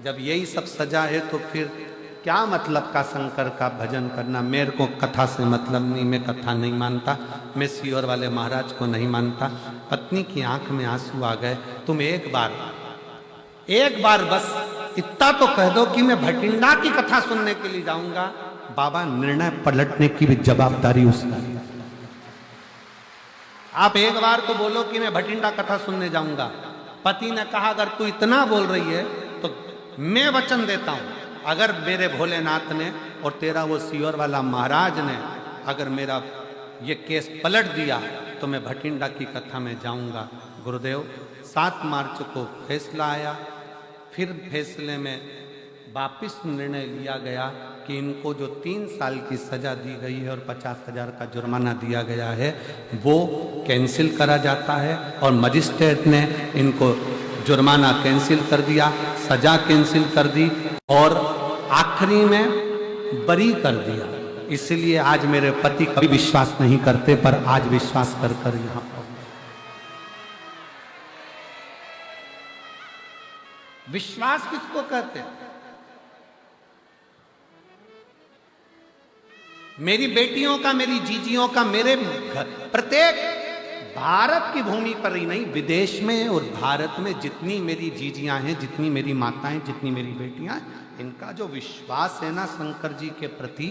Speaker 1: जब यही सब सजा है तो फिर क्या मतलब का शंकर का भजन करना? मेरे को कथा से मतलब नहीं, मैं कथा नहीं मानता, मैं सियोर वाले महाराज को नहीं मानता। पत्नी की आंख में आंसू आ गए। तुम एक बार बस इतना तो कह दो कि मैं भटिंडा की कथा सुनने के लिए जाऊंगा। बाबा, निर्णय पलटने की भी जवाबदारी उसकी। आप एक बार तो बोलो कि मैं भटिंडा कथा सुनने जाऊंगा। पति ने कहा अगर तू इतना बोल रही है तो मैं वचन देता हूं, अगर मेरे भोलेनाथ ने और तेरा वो सियोर वाला महाराज ने अगर मेरा ये केस पलट दिया तो मैं भटिंडा की कथा में जाऊंगा। गुरुदेव, 7 मार्च को फैसला आया। फिर फैसले में वापिस निर्णय लिया गया कि इनको जो 3 साल की सजा दी गई है और 50,000 का जुर्माना दिया गया है वो कैंसिल करा जाता है, और मजिस्ट्रेट ने इनको जुर्माना कैंसिल कर दिया, सजा कैंसिल कर दी और आखिरी में बरी कर दिया। इसलिए आज मेरे पति कभी विश्वास नहीं करते, पर आज विश्वास कर कर यहां पर। विश्वास किसको कहते हैं? मेरी बेटियों का, मेरी जीजियों का, मेरे प्रत्येक भारत की भूमि पर ही नहीं, विदेश में और भारत में जितनी मेरी जीजियां हैं, जितनी मेरी माताएं, जितनी मेरी बेटियां, इनका जो विश्वास है ना शंकर जी के प्रति,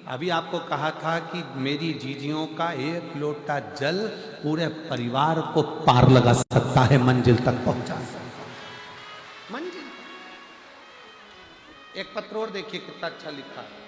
Speaker 1: अभी आपको कहा था कि मेरी जीजियों का 1 लोटा जल पूरे परिवार को पार लगा सकता है, मंजिल तक पहुंचा सकता है। मंजिल। एक पत्र और देखिए कितना अच्छा लिखा है।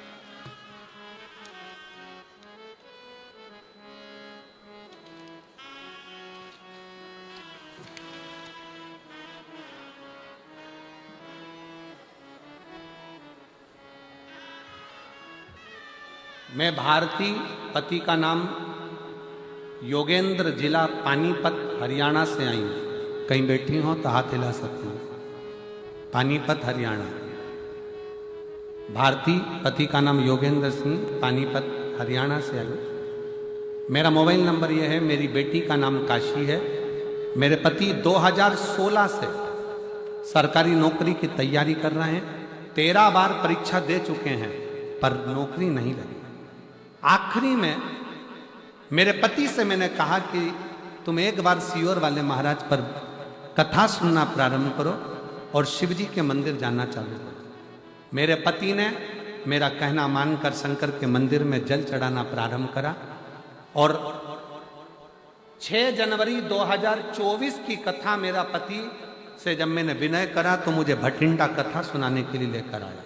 Speaker 1: मैं भारती, पति का नाम योगेंद्र, जिला पानीपत, हरियाणा से आई हूँ। कहीं बैठी हो तो हाथ हिला सकती हूँ। पानीपत, हरियाणा। भारती, पति का नाम योगेंद्र सिंह, पानीपत, हरियाणा से आई हूँ। मेरा मोबाइल नंबर यह है। मेरी बेटी का नाम काशी है। मेरे पति 2016 से सरकारी नौकरी की तैयारी कर रहे हैं। 13 बार परीक्षा दे चुके हैं पर नौकरी नहीं लगी। आखिरी में मेरे पति से मैंने कहा कि तुम एक बार सियोर वाले महाराज पर कथा सुनना प्रारंभ करो और शिव जी के मंदिर जाना चालू करो। मेरे पति ने मेरा कहना मानकर शंकर के मंदिर में जल चढ़ाना प्रारंभ करा और 6 जनवरी 2024 की कथा मेरा पति से जब मैंने विनय करा तो मुझे भटिंडा कथा सुनाने के लिए लेकर आया।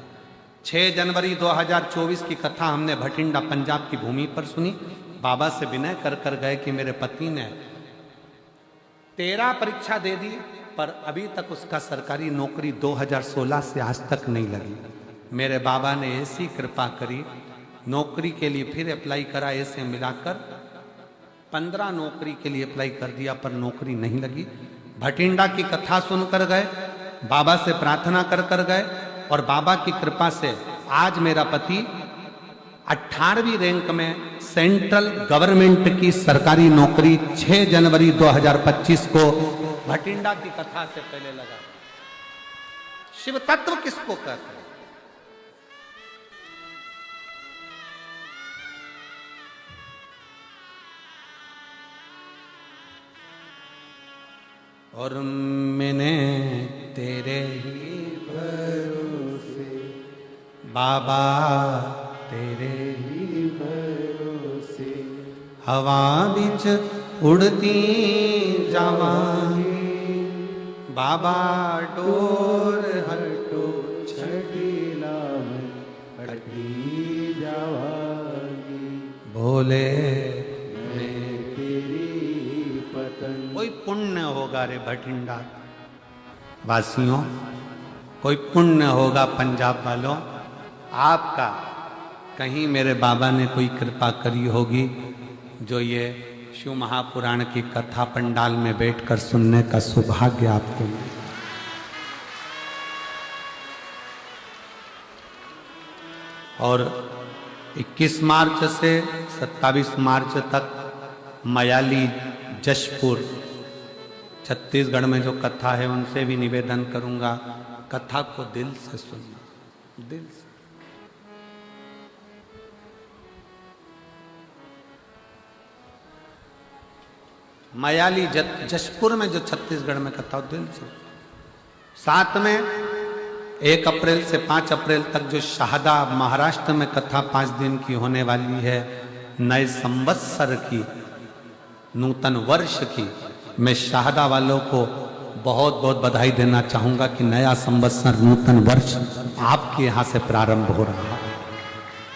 Speaker 1: 6 जनवरी 2024 की कथा हमने भटिंडा पंजाब की भूमि पर सुनी। बाबा से विनय कर कर गए कि मेरे पति ने 13 परीक्षा दे दी पर अभी तक उसका सरकारी नौकरी 2016 से आज तक नहीं लगी। मेरे बाबा ने ऐसी कृपा करी, नौकरी के लिए फिर अप्लाई करा। ऐसे मिलाकर 15 नौकरी के लिए अप्लाई कर दिया पर नौकरी नहीं लगी। भटिंडा की कथा सुनकर गए, बाबा से प्रार्थना कर कर गए और बाबा की कृपा से आज मेरा पति 18वीं रैंक में सेंट्रल गवर्नमेंट की सरकारी नौकरी 6 जनवरी 2025 को भटिंडा की कथा से पहले लगा। शिव तत्व किसको कहते हैं? और मैंने तेरे ही भरोसे बाबा, तेरे ही भरोसे हवा बिच उड़ती जावांगी। बाबा डोर हटो छड़ी बोले
Speaker 2: मैं तेरी पतन।
Speaker 1: कोई पुण्य होगा रे भटिंडा वासियों, कोई पुण्य होगा पंजाब वालों आपका, कहीं मेरे बाबा ने कोई कृपा करी होगी जो ये शिव महापुराण की कथा पंडाल में बैठकर सुनने का सौभाग्य आपको मिले। और 21 मार्च से 27 मार्च तक मयाली जशपुर छत्तीसगढ़ में जो कथा है उनसे भी निवेदन करूंगा, कथा को दिल से सुनना, दिल से। मयाली जशपुर में जो छत्तीसगढ़ में कथा दिल से। साथ में 1 अप्रैल से 5 अप्रैल तक जो शाहदा महाराष्ट्र में कथा 5 दिन की होने वाली है, नए संवत्सर की, नूतन वर्ष की, मैं शाहदा वालों को बहुत बहुत बधाई देना चाहूंगा कि नया संवत्सर नूतन वर्ष आपके यहां से प्रारंभ हो रहा है।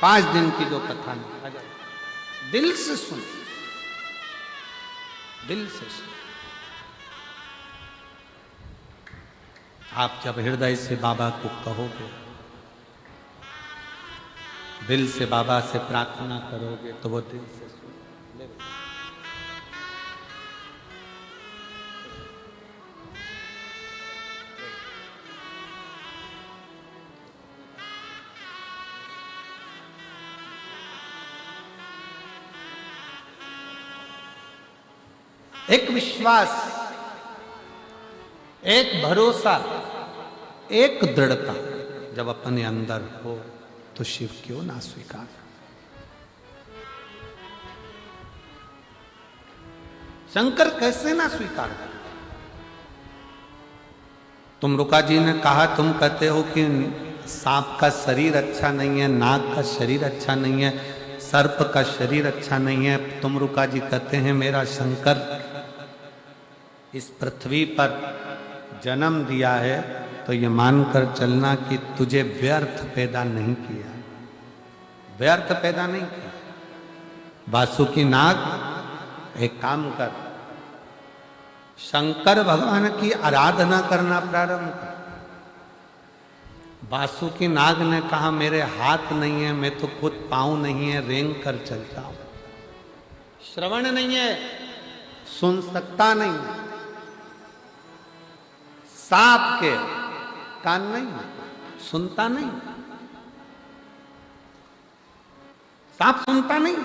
Speaker 1: 5 दिन की जो कथा दिल से सुन, दिल से सुन। आप जब हृदय से बाबा को कहोगे, दिल से बाबा से प्रार्थना करोगे तो वो दिल से सुन। एक विश्वास, एक भरोसा, एक दृढ़ता जब अपने अंदर हो तो शिव क्यों ना स्वीकार। शंकर कैसे ना स्वीकार कर। तुमरुका जी ने कहा, तुम कहते हो कि सांप का शरीर अच्छा नहीं है, नाग का शरीर अच्छा नहीं है, सर्प का शरीर अच्छा नहीं है। तुमरुका जी कहते हैं मेरा शंकर इस पृथ्वी पर जन्म दिया है तो ये मानकर चलना कि तुझे व्यर्थ पैदा नहीं किया, व्यर्थ पैदा नहीं किया। वासुकी नाग, एक काम कर, शंकर भगवान की आराधना करना प्रारंभ कर। वासुकी नाग ने कहा मेरे हाथ नहीं है, मैं तो खुद पाँव नहीं है, रेंग कर चलता हूं, श्रवण नहीं है, सुन सकता नहीं, सांप के कान नहीं, सुनता नहीं, सांप सुनता नहीं,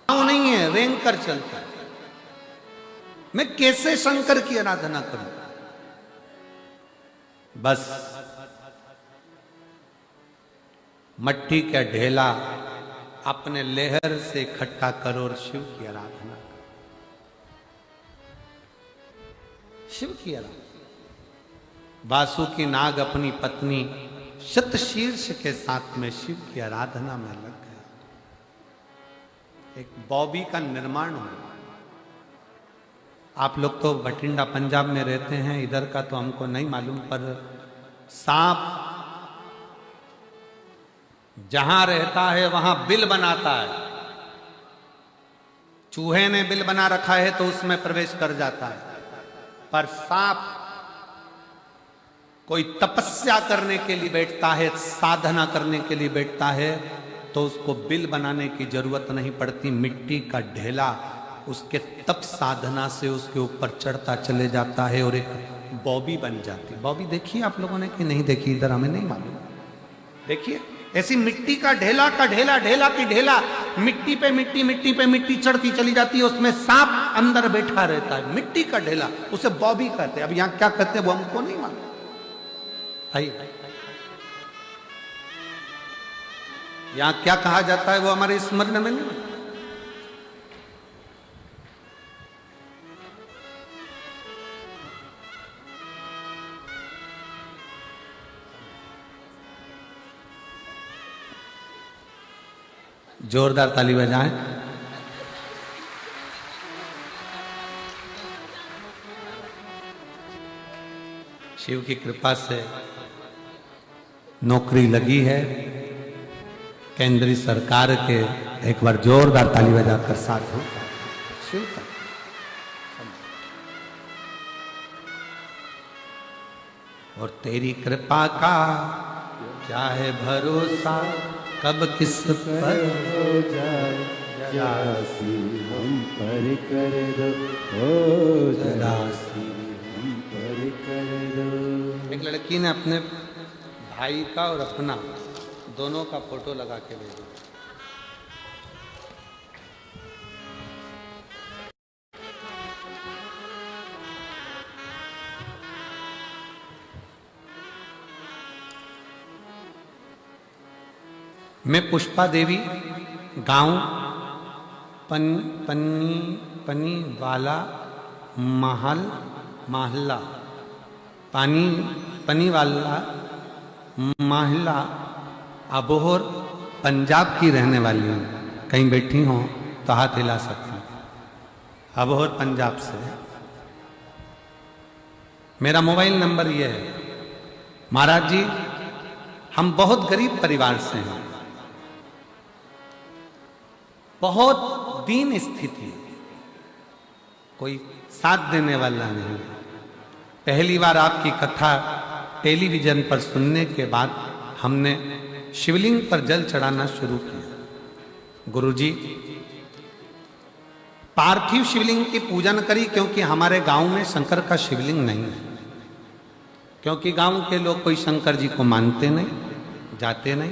Speaker 1: पाँव नहीं है, रेंग कर चलता है। मैं कैसे शंकर की आराधना करूं? बस मट्टी का ढेला अपने लेहर से इकट्ठा करो और शिव की आराधना करो, शिव की आराधना। वासुकी नाग अपनी पत्नी शतशीर्ष के साथ में शिव की आराधना में लग गया। एक बॉबी का निर्माण हुआ। आप लोग तो बठिंडा पंजाब में रहते हैं, इधर का तो हमको नहीं मालूम, पर सांप जहां रहता है वहां बिल बनाता है। चूहे ने बिल बना रखा है तो उसमें प्रवेश कर जाता है, पर सांप कोई तपस्या करने के लिए बैठता है, साधना करने के लिए बैठता है, तो उसको बिल बनाने की जरूरत नहीं पड़ती। मिट्टी का ढेला उसके तप साधना से उसके ऊपर चढ़ता चले जाता है और एक बॉबी बन जाती। बॉबी देखिए आप लोगों ने कि नहीं देखी? इधर हमें नहीं मालूम। देखिए ऐसी मिट्टी का ढेला ढेला की ढेला, मिट्टी पे मिट्टी चढ़ती चली जाती है, उसमें सांप अंदर बैठा रहता है। मिट्टी का ढेला, उसे बॉबी कहते हैं। अब यहाँ क्या कहते हैं वो हमको नहीं मालूम। यहाँ क्या कहा जाता है वो हमारे स्मरण में नहीं। जोरदार ताली बजाएं। शिव की कृपा से नौकरी लगी है, केंद्रीय सरकार के एक बार जोरदार ताली बजाकर साथ हो शिव का। और तेरी कृपा का क्या है भरोसा, कब किस पर
Speaker 2: हो जाए जरासी हम पर कर दो, हो जरासी हम पर कर दो।
Speaker 1: एक लड़की ने अपने भाई का और अपना दोनों का फोटो लगा के भेजा। मैं पुष्पा देवी, गांव पनी वाला महल्ला पनी वाला महल्ला अबोहर पंजाब की रहने वाली हूँ। कहीं बैठी हो तो हाथ हिला सकती हूँ। अबोहर पंजाब से। मेरा मोबाइल नंबर ये है। महाराज जी, हम बहुत गरीब परिवार से हैं, बहुत दीन स्थिति, कोई साथ देने वाला नहीं। पहली बार आपकी कथा टेलीविजन पर सुनने के बाद हमने शिवलिंग पर जल चढ़ाना शुरू किया। गुरुजी, पार्थिव शिवलिंग की पूजन करी, क्योंकि हमारे गांव में शंकर का शिवलिंग नहीं है। क्योंकि गांव के लोग कोई शंकर जी को मानते नहीं, जाते नहीं।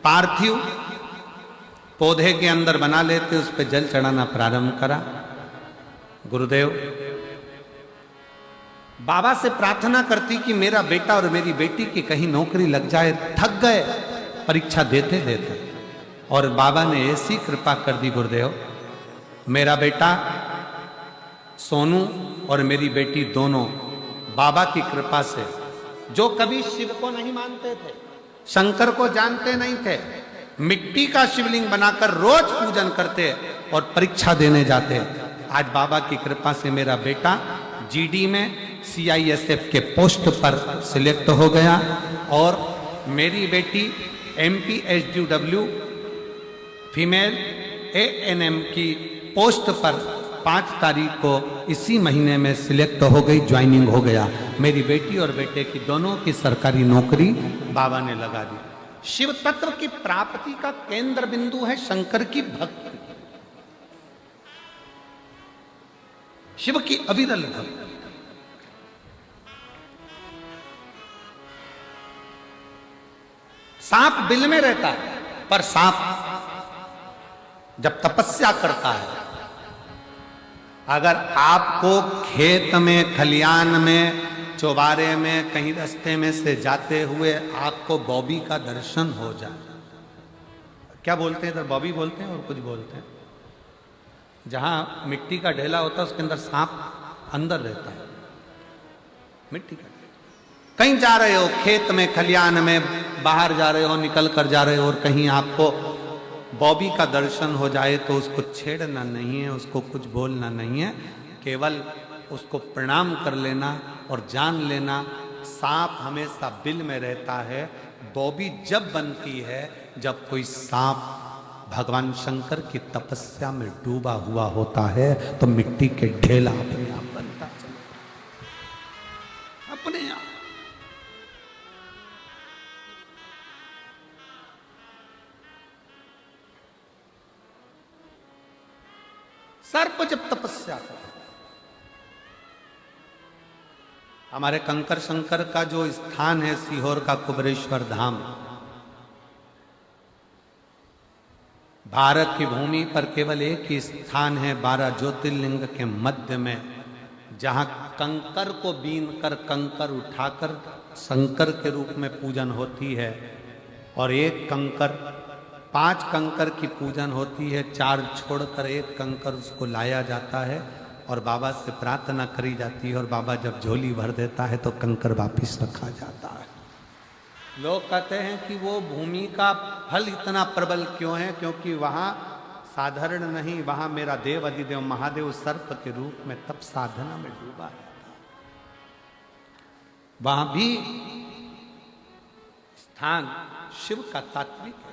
Speaker 1: पार्थिव पौधे के अंदर बना लेते, उस पर जल चढ़ाना प्रारंभ करा। गुरुदेव, बाबा से प्रार्थना करती कि मेरा बेटा और मेरी बेटी की कहीं नौकरी लग जाए। थक गए परीक्षा देते देते, और बाबा ने ऐसी कृपा कर दी गुरुदेव, मेरा बेटा सोनू और मेरी बेटी दोनों बाबा की कृपा से, जो कभी शिव को नहीं मानते थे, शंकर को जानते नहीं थे, मिट्टी का शिवलिंग बनाकर रोज पूजन करते और परीक्षा देने जाते। आज बाबा की कृपा से मेरा बेटा जीडी में CISF के पोस्ट पर सिलेक्ट हो गया, और मेरी बेटी MPSDW फीमेल ANM की पोस्ट पर 5 तारीख को इसी महीने में सिलेक्ट हो गई, ज्वाइनिंग हो गया। मेरी बेटी और बेटे की दोनों की सरकारी नौकरी बाबा ने लगा दी। शिव तत्व की प्राप्ति का केंद्र बिंदु है शंकर की भक्ति, शिव की अविरल भक्ति। सांप बिल में रहता है, पर सांप जब तपस्या करता है, अगर आपको खेत में, खलियान में, चौबारे में, कहीं रास्ते में से जाते हुए आपको बॉबी का दर्शन हो जाए, क्या बोलते हैं इधर, बॉबी बोलते हैं और कुछ बोलते हैं, जहां मिट्टी का ढेला होता है उसके अंदर सांप अंदर रहता है, मिट्टी का। कहीं जा रहे हो, खेत में, खलियान में, बाहर जा रहे हो, निकल कर जा रहे हो, और कहीं आपको बॉबी का दर्शन हो जाए तो उसको छेड़ना नहीं है, उसको कुछ बोलना नहीं है, केवल उसको प्रणाम कर लेना और जान लेना सांप हमेशा बिल में रहता है। बॉबी जब बनती है जब कोई सांप भगवान शंकर की तपस्या में डूबा हुआ होता है, तो मिट्टी के ढेला अपने आप बनता है, अपने आप। सर्प जब तपस्या कर, हमारे कंकर शंकर का जो स्थान है सीहोर का कुबरेश्वर धाम, भारत की भूमि पर केवल एक ही स्थान है 12 ज्योतिर्लिंग के मध्य में, जहां कंकर को बीन कर, कंकर उठाकर शंकर के रूप में पूजन होती है, और एक कंकर, 5 कंकर की पूजन होती है, 4 छोड़कर एक कंकर उसको लाया जाता है और बाबा से प्रार्थना करी जाती है, और बाबा जब झोली भर देता है तो कंकर वापिस रखा जाता है। लोग कहते हैं कि वो भूमि का फल इतना प्रबल क्यों है, क्योंकि वहां साधारण नहीं, वहां मेरा देव अधिदेव महादेव सर्प के रूप में तप साधना में डूबा है। वहां भी स्थान शिव का तात्विक है।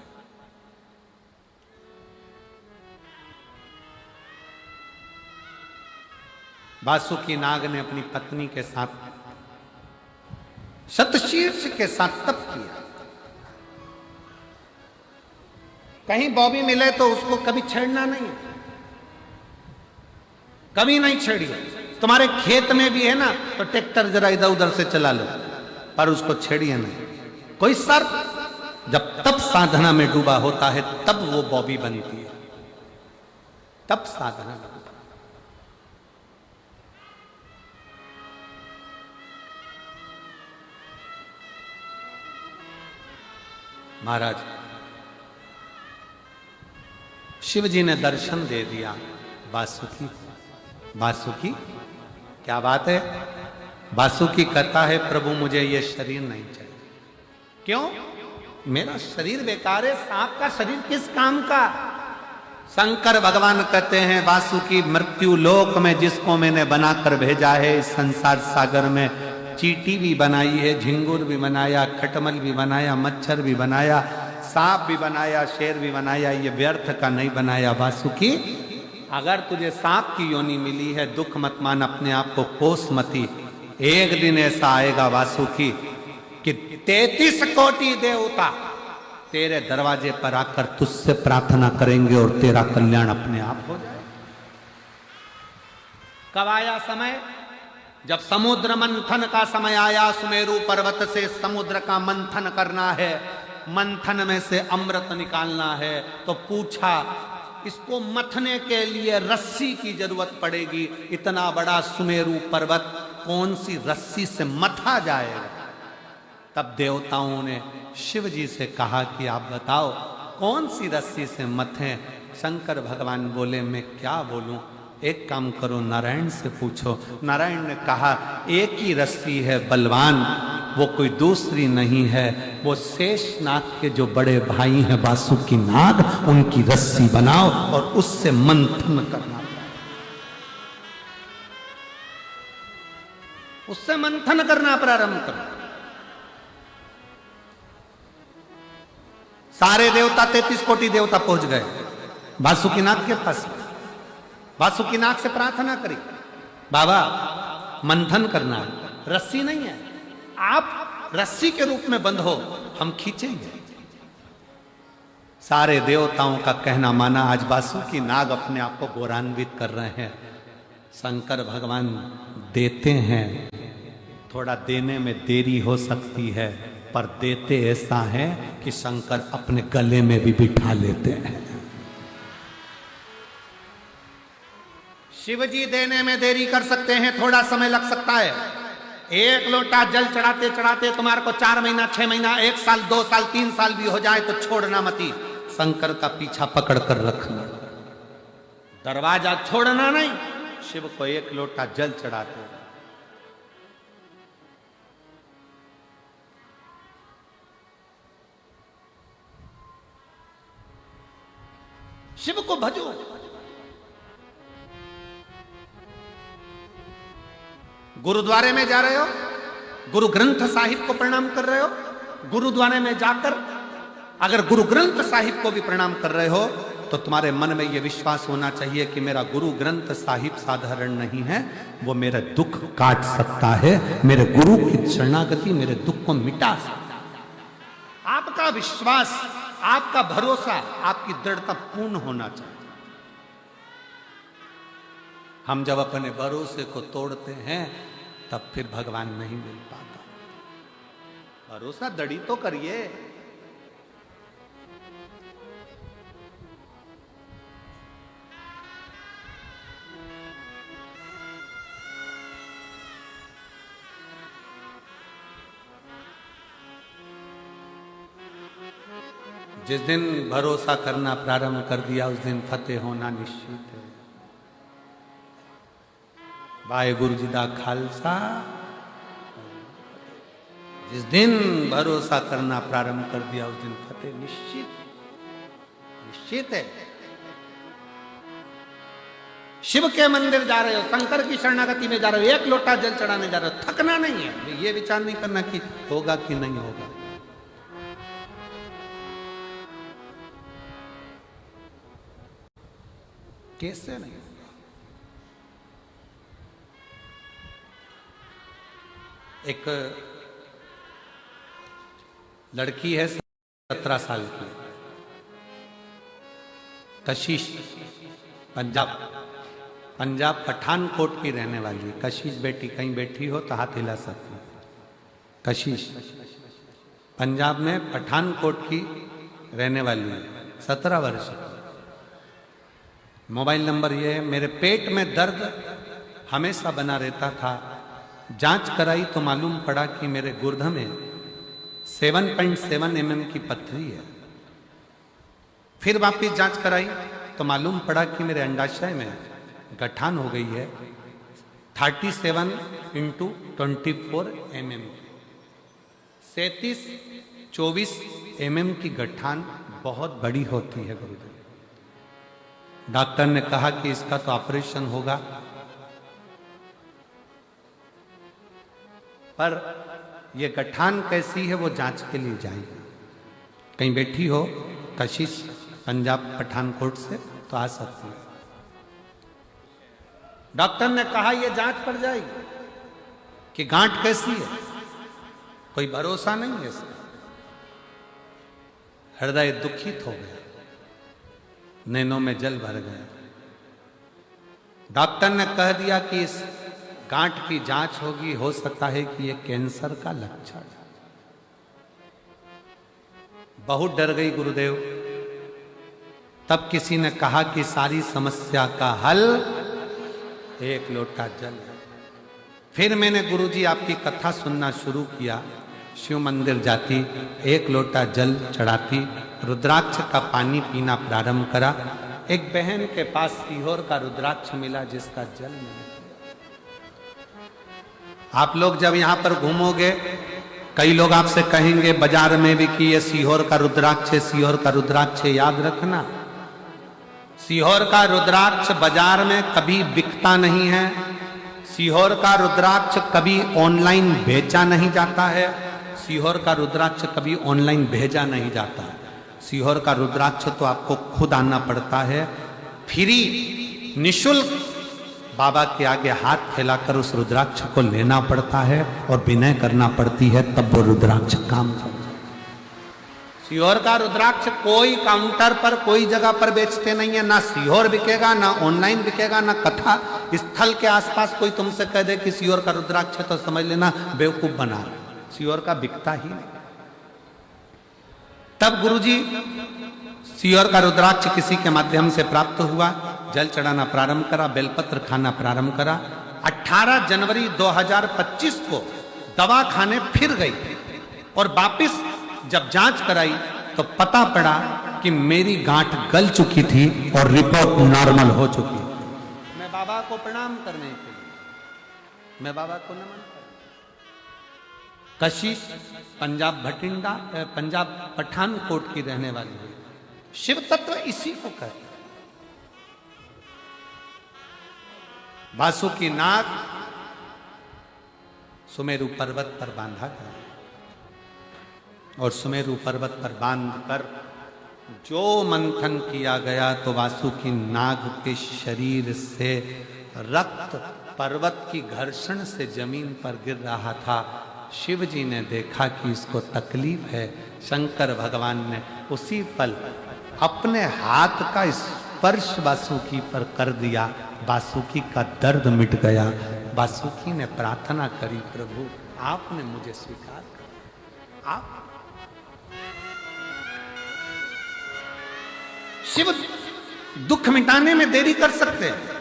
Speaker 1: वासुकी नाग ने अपनी पत्नी के साथ शतशीर्ष के साथ तप किया। कहीं बॉबी मिले तो उसको कभी छेड़ना नहीं, कभी नहीं छेड़िए। तुम्हारे खेत में भी है ना तो ट्रैक्टर जरा इधर उधर से चला लो, पर उसको छेड़िए नहीं। कोई सर्प जब तप साधना में डूबा होता है तब वो बॉबी बनती है, तप साधना में डूबा। महाराज शिव जी ने दर्शन दे दिया वासुकी। वासुकी क्या बात है? वासुकी कहता है प्रभु मुझे ये शरीर नहीं चाहिए। क्यों? मेरा शरीर बेकार है, सांप का शरीर किस काम का? शंकर भगवान कहते हैं वासुकी मृत्यु लोक में जिसको मैंने बनाकर भेजा है, इस संसार सागर में चींटी भी बनाई है, झिंगुर भी बनाया, खटमल भी बनाया, मच्छर भी बनाया, सांप भी बनाया, शेर भी बनाया, ये व्यर्थ का नहीं बनाया। वासुकी अगर तुझे सांप की योनि मिली है दुख मत मान, अपने आप को कोस मती। एक दिन ऐसा आएगा वासुकी कि 33 कोटि देवता तेरे दरवाजे पर आकर तुझसे प्रार्थना करेंगे और तेरा कल्याण अपने आप हो जाए। कब आया समय? जब समुद्र मंथन का समय आया। सुमेरु पर्वत से समुद्र का मंथन करना है, मंथन में से अमृत निकालना है। तो पूछा इसको मथने के लिए रस्सी की जरूरत पड़ेगी। इतना बड़ा सुमेरु पर्वत कौन सी रस्सी से मथा जाएगा? तब देवताओं ने शिव जी से कहा कि आप बताओ कौन सी रस्सी से मथें? शंकर भगवान बोले मैं क्या बोलूं, एक काम करो नारायण से पूछो। नारायण ने कहा एक ही रस्सी है बलवान, वो कोई दूसरी नहीं है, वो शेषनाग के जो बड़े भाई हैं वासुकी नाग, उनकी रस्सी बनाओ और उससे मंथन करना, उससे मंथन करना प्रारंभ करो। सारे देवता 33 कोटि देवता पहुंच गए वासुकी नाग के पास। वासुकी नाग से प्रार्थना करी बाबा मंथन करना है, रस्सी नहीं है, आप रस्सी के रूप में बंध हो, हम खींचेंगे। सारे देवताओं का कहना माना। आज वासुकी नाग अपने आप को गौरवान्वित कर रहे हैं। शंकर भगवान देते हैं, थोड़ा देने में देरी हो सकती है, पर देते ऐसा है कि शंकर अपने गले में भी बिठा लेते हैं। शिव जी देने में देरी कर सकते हैं, थोड़ा समय लग सकता है। एक लोटा जल चढ़ाते चढ़ाते तुम्हारे को 4 महीना, 6 महीना, 1 साल, 2 साल, 3 साल भी हो जाए तो छोड़ना मती। शंकर का पीछा पकड़ कर रखना, दरवाजा छोड़ना नहीं। शिव को 1 लोटा जल चढ़ाते, शिव को भजो। गुरुद्वारे में जा रहे हो, गुरु ग्रंथ साहिब को प्रणाम कर रहे हो, गुरुद्वारे में जाकर अगर गुरु ग्रंथ साहिब को भी प्रणाम कर रहे हो तो तुम्हारे मन में यह विश्वास होना चाहिए कि मेरा गुरु ग्रंथ साहिब साधारण नहीं है, वो मेरा दुख काट सकता है, मेरे गुरु की शरणागति मेरे दुख को मिटा सकता है। आपका विश्वास, आपका भरोसा, आपकी दृढ़ता पूर्ण होना चाहिए। हम जब अपने भरोसे को तोड़ते हैं तब फिर भगवान नहीं मिल पाता। भरोसा दड़ी तो करिए। जिस दिन भरोसा करना प्रारंभ कर दिया उस दिन फतेह होना निश्चित है। वाहेगुरु जी दा खालसा। जिस दिन भरोसा करना प्रारंभ कर दिया उस दिन फतेह निश्चित है। शिव के मंदिर जा रहे हो, शंकर की शरणागति में जा रहे हो, 1 लोटा जल चढ़ाने जा रहे हो, थकना नहीं है। ये विचार नहीं करना कि होगा कि नहीं होगा। कैसे नहीं? एक लड़की है 17 साल की, कशिश, पंजाब पठानकोट की रहने वाली है। कशिश बेटी कहीं बैठी हो तो हाथ हिला सकती है। कशिश पंजाब में पठानकोट की रहने वाली है, 17 वर्ष की। मोबाइल नंबर ये है। मेरे पेट में दर्द हमेशा बना रहता था, जांच कराई तो मालूम पड़ा कि मेरे गुर्दे में 7.7 mm की पथरी है। फिर वापिस जांच कराई तो मालूम पड़ा कि मेरे अंडाशय में गठान हो गई है 37 × 24 mm, 37-24 mm की गठान बहुत बड़ी होती है गुरुदेव। डॉक्टर ने कहा कि इसका तो ऑपरेशन होगा, पर यह गठान कैसी है वो जांच के लिए जाएगी। कहीं बैठी हो कशिश पंजाब पठानकोट से तो आ सकती है। डॉक्टर ने कहा यह जांच पड़ जाएगी कि गांठ कैसी है, कोई भरोसा नहीं है इसका। हृदय दुखित हो गया, नैनों में जल भर गया। डॉक्टर ने कह दिया कि इस गांठ की जांच होगी, हो सकता है कि यह कैंसर का लक्षण है। बहुत डर गई गुरुदेव। तब किसी ने कहा कि सारी समस्या का हल एक लोटा जल है। फिर मैंने गुरुजी आपकी कथा सुनना शुरू किया। शिव मंदिर जाती, एक लोटा जल चढ़ाती, रुद्राक्ष का पानी पीना प्रारंभ करा। एक बहन के पास सीहोर का रुद्राक्ष मिला जिसका जल मैंने पिया। आप लोग जब यहां पर घूमोगे, कई लोग आपसे कहेंगे बाजार में भी कि ये सीहोर का रुद्राक्ष है, सीहोर का रुद्राक्ष है। याद रखना, सीहोर का रुद्राक्ष बाजार में कभी बिकता नहीं है। सीहोर का रुद्राक्ष कभी ऑनलाइन बेचा नहीं जाता है। सीहोर का रुद्राक्ष कभी ऑनलाइन भेजा नहीं जाता। सीहोर का रुद्राक्ष तो आपको खुद आना पड़ता है, फ्री निशुल्क बाबा के आगे हाथ फैलाकर उस रुद्राक्ष को लेना पड़ता है और विनय करना पड़ती है, तब वो रुद्राक्ष काम करता है। सीहोर का रुद्राक्ष कोई काउंटर पर कोई जगह पर बेचते नहीं है। ना सीहोर बिकेगा, ना ऑनलाइन बिकेगा, ना कथा स्थल के आसपास कोई तुमसे कह दे कि सीहोर का रुद्राक्ष है तो समझ लेना बेवकूफ बना रहे। सीहोर का बिकता ही नहीं। तब गुरुजी सीहोर का रुद्राक्ष किसी के माध्यम से प्राप्त हुआ, जल चढ़ाना प्रारंभ करा, बेलपत्र खाना प्रारंभ करा। 18 जनवरी 2025 को दवा खाने फिर गई और वापिस जब जांच कराई तो पता पड़ा कि मेरी गांठ गल चुकी थी और रिपोर्ट नॉर्मल हो चुकी। मैं बाबा को प्रणाम करने के लिए, मैं बाबा को नमन कर। कशिश पंजाब भटिंडा, पंजाब पठानकोट की रहने वाली है। शिव तत्व इसी को कहते हैं। बासुकी नाग सुमेरु पर्वत पर बांधा गया और सुमेरु पर्वत पर बांधकर जो मंथन किया गया तो वासुकी नाग के शरीर से रक्त पर्वत की घर्षण से जमीन पर गिर रहा था। शिव जी ने देखा कि इसको तकलीफ है। शंकर भगवान ने उसी पल अपने हाथ का स्पर्श वासुकी पर कर दिया। वासुकी का दर्द मिट गया। वासुकी ने प्रार्थना करी, प्रभु आपने मुझे स्वीकार कर। आप शिव दुख मिटाने में देरी कर सकते हैं।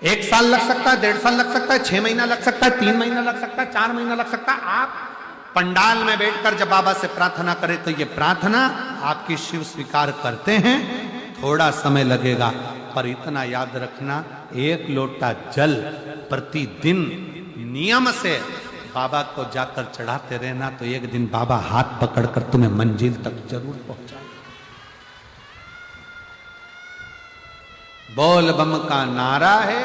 Speaker 1: 1 साल लग सकता है, 1.5 साल लग सकता है, 6 महीना लग सकता है, 3 महीना लग सकता है, 4 महीना लग सकता है। आप पंडाल में बैठकर जब बाबा से प्रार्थना करें तो ये प्रार्थना आपकी शिव स्वीकार करते हैं। थोड़ा समय लगेगा, पर इतना याद रखना, 1 लोटा जल प्रतिदिन नियम से बाबा को जाकर चढ़ाते रहना, तो एक दिन बाबा हाथ पकड़कर तुम्हें मंजिल तक जरूर पहुंचाए। बोल बम का नारा है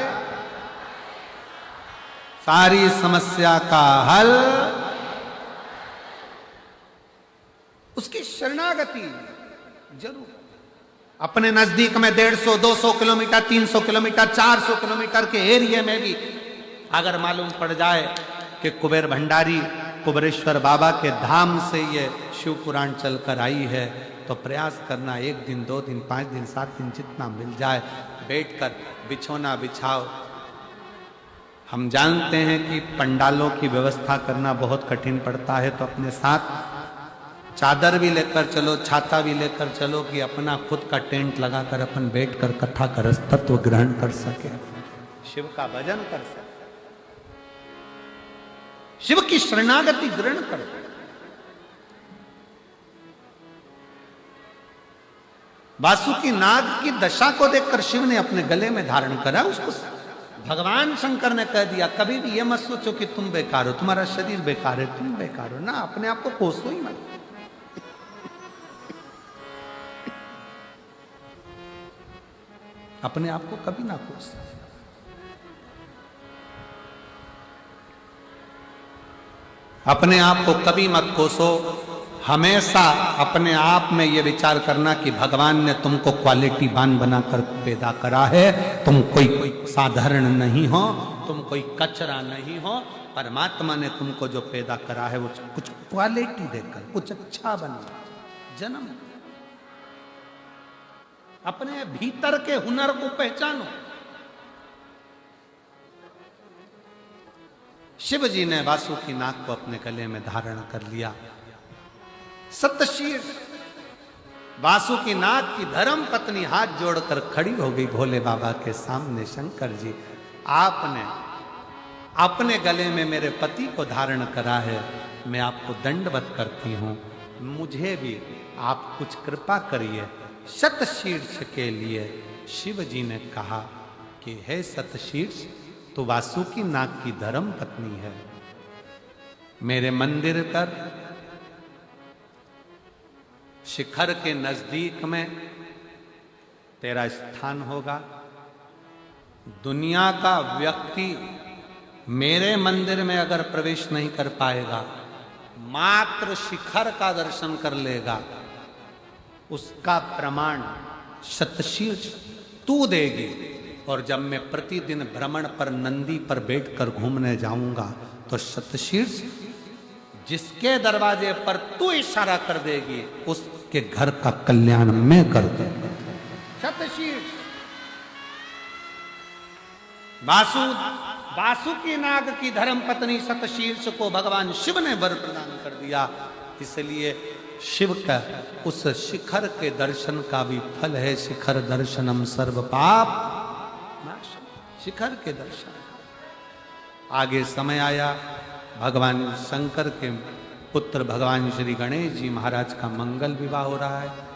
Speaker 1: सारी समस्या का हल, उसकी शरणागति जरूर। अपने नजदीक में 150, 200 किलोमीटर, 300 किलोमीटर, 400 किलोमीटर के एरिया में भी अगर मालूम पड़ जाए कि कुबेर भंडारी कुबेरेश्वर बाबा के धाम से ये शिव पुराण चलकर आई है, तो प्रयास करना 1 दिन 2 दिन 5 दिन 7 दिन जितना मिल जाए बैठकर बिछौना बिछाओ। हम जानते हैं कि पंडालों की व्यवस्था करना बहुत कठिन पड़ता है, तो अपने साथ चादर भी लेकर चलो, छाता भी लेकर चलो कि अपना खुद का टेंट लगाकर अपन बैठकर कथा का रस तत्व ग्रहण कर सके, शिव का भजन कर सके, शिव की शरणागति ग्रहण कर। वासुकी नाग की दशा को देखकर शिव ने अपने गले में धारण करा उसको। भगवान शंकर ने कह दिया कभी भी ये मत सोचो कि तुम बेकार हो, तुम्हारा शरीर बेकार है, तुम बेकार हो ना, अपने आप को कोसो ही मत। अपने आप को कभी ना कोसो। अपने आप को कभी मत कोसो। हमेशा अपने आप में यह विचार करना कि भगवान ने तुमको क्वालिटीवान बनाकर पैदा करा है, तुम कोई साधारण नहीं हो, तुम कोई कचरा नहीं हो। परमात्मा ने तुमको जो पैदा करा है वो कुछ क्वालिटी देकर कुछ अच्छा बने जन्म। अपने भीतर के हुनर को पहचानो। शिव जी ने वासुकी नाग को अपने गले में धारण कर लिया। सतशीर वासुकी नाग की धर्म पत्नी हाथ जोड़कर खड़ी हो गई भोले बाबा के सामने। शंकर जी, आपने अपने गले में मेरे पति को धारण करा है, मैं आपको दंडवत करती हूं, मुझे भी आप कुछ कृपा करिए। सतशीर्ष के लिए शिव जी ने कहा कि हे सतशीर्ष, तो वासुकी नाग की धर्म पत्नी है, मेरे मंदिर पर शिखर के नजदीक में तेरा स्थान होगा। दुनिया का व्यक्ति मेरे मंदिर में अगर प्रवेश नहीं कर पाएगा, मात्र शिखर का दर्शन कर लेगा, उसका प्रमाण सतशीर्ष तू देगी। और जब मैं प्रतिदिन भ्रमण पर नंदी पर बैठकर घूमने जाऊंगा, तो सतशीर्ष जिसके दरवाजे पर तू इशारा कर देगी, उसके घर का कल्याण मैं कर दूंगा। सतशीर्ष वासुकी नाग की धर्म पत्नी सतशीर्ष को भगवान शिव ने वर प्रदान कर दिया। इसलिए शिव का उस शिखर के दर्शन का भी फल है। शिखर दर्शनम सर्व पाप नाशम। शिखर के दर्शन। आगे समय आया, भगवान शंकर के पुत्र भगवान श्री गणेश जी महाराज का मंगल विवाह हो रहा है।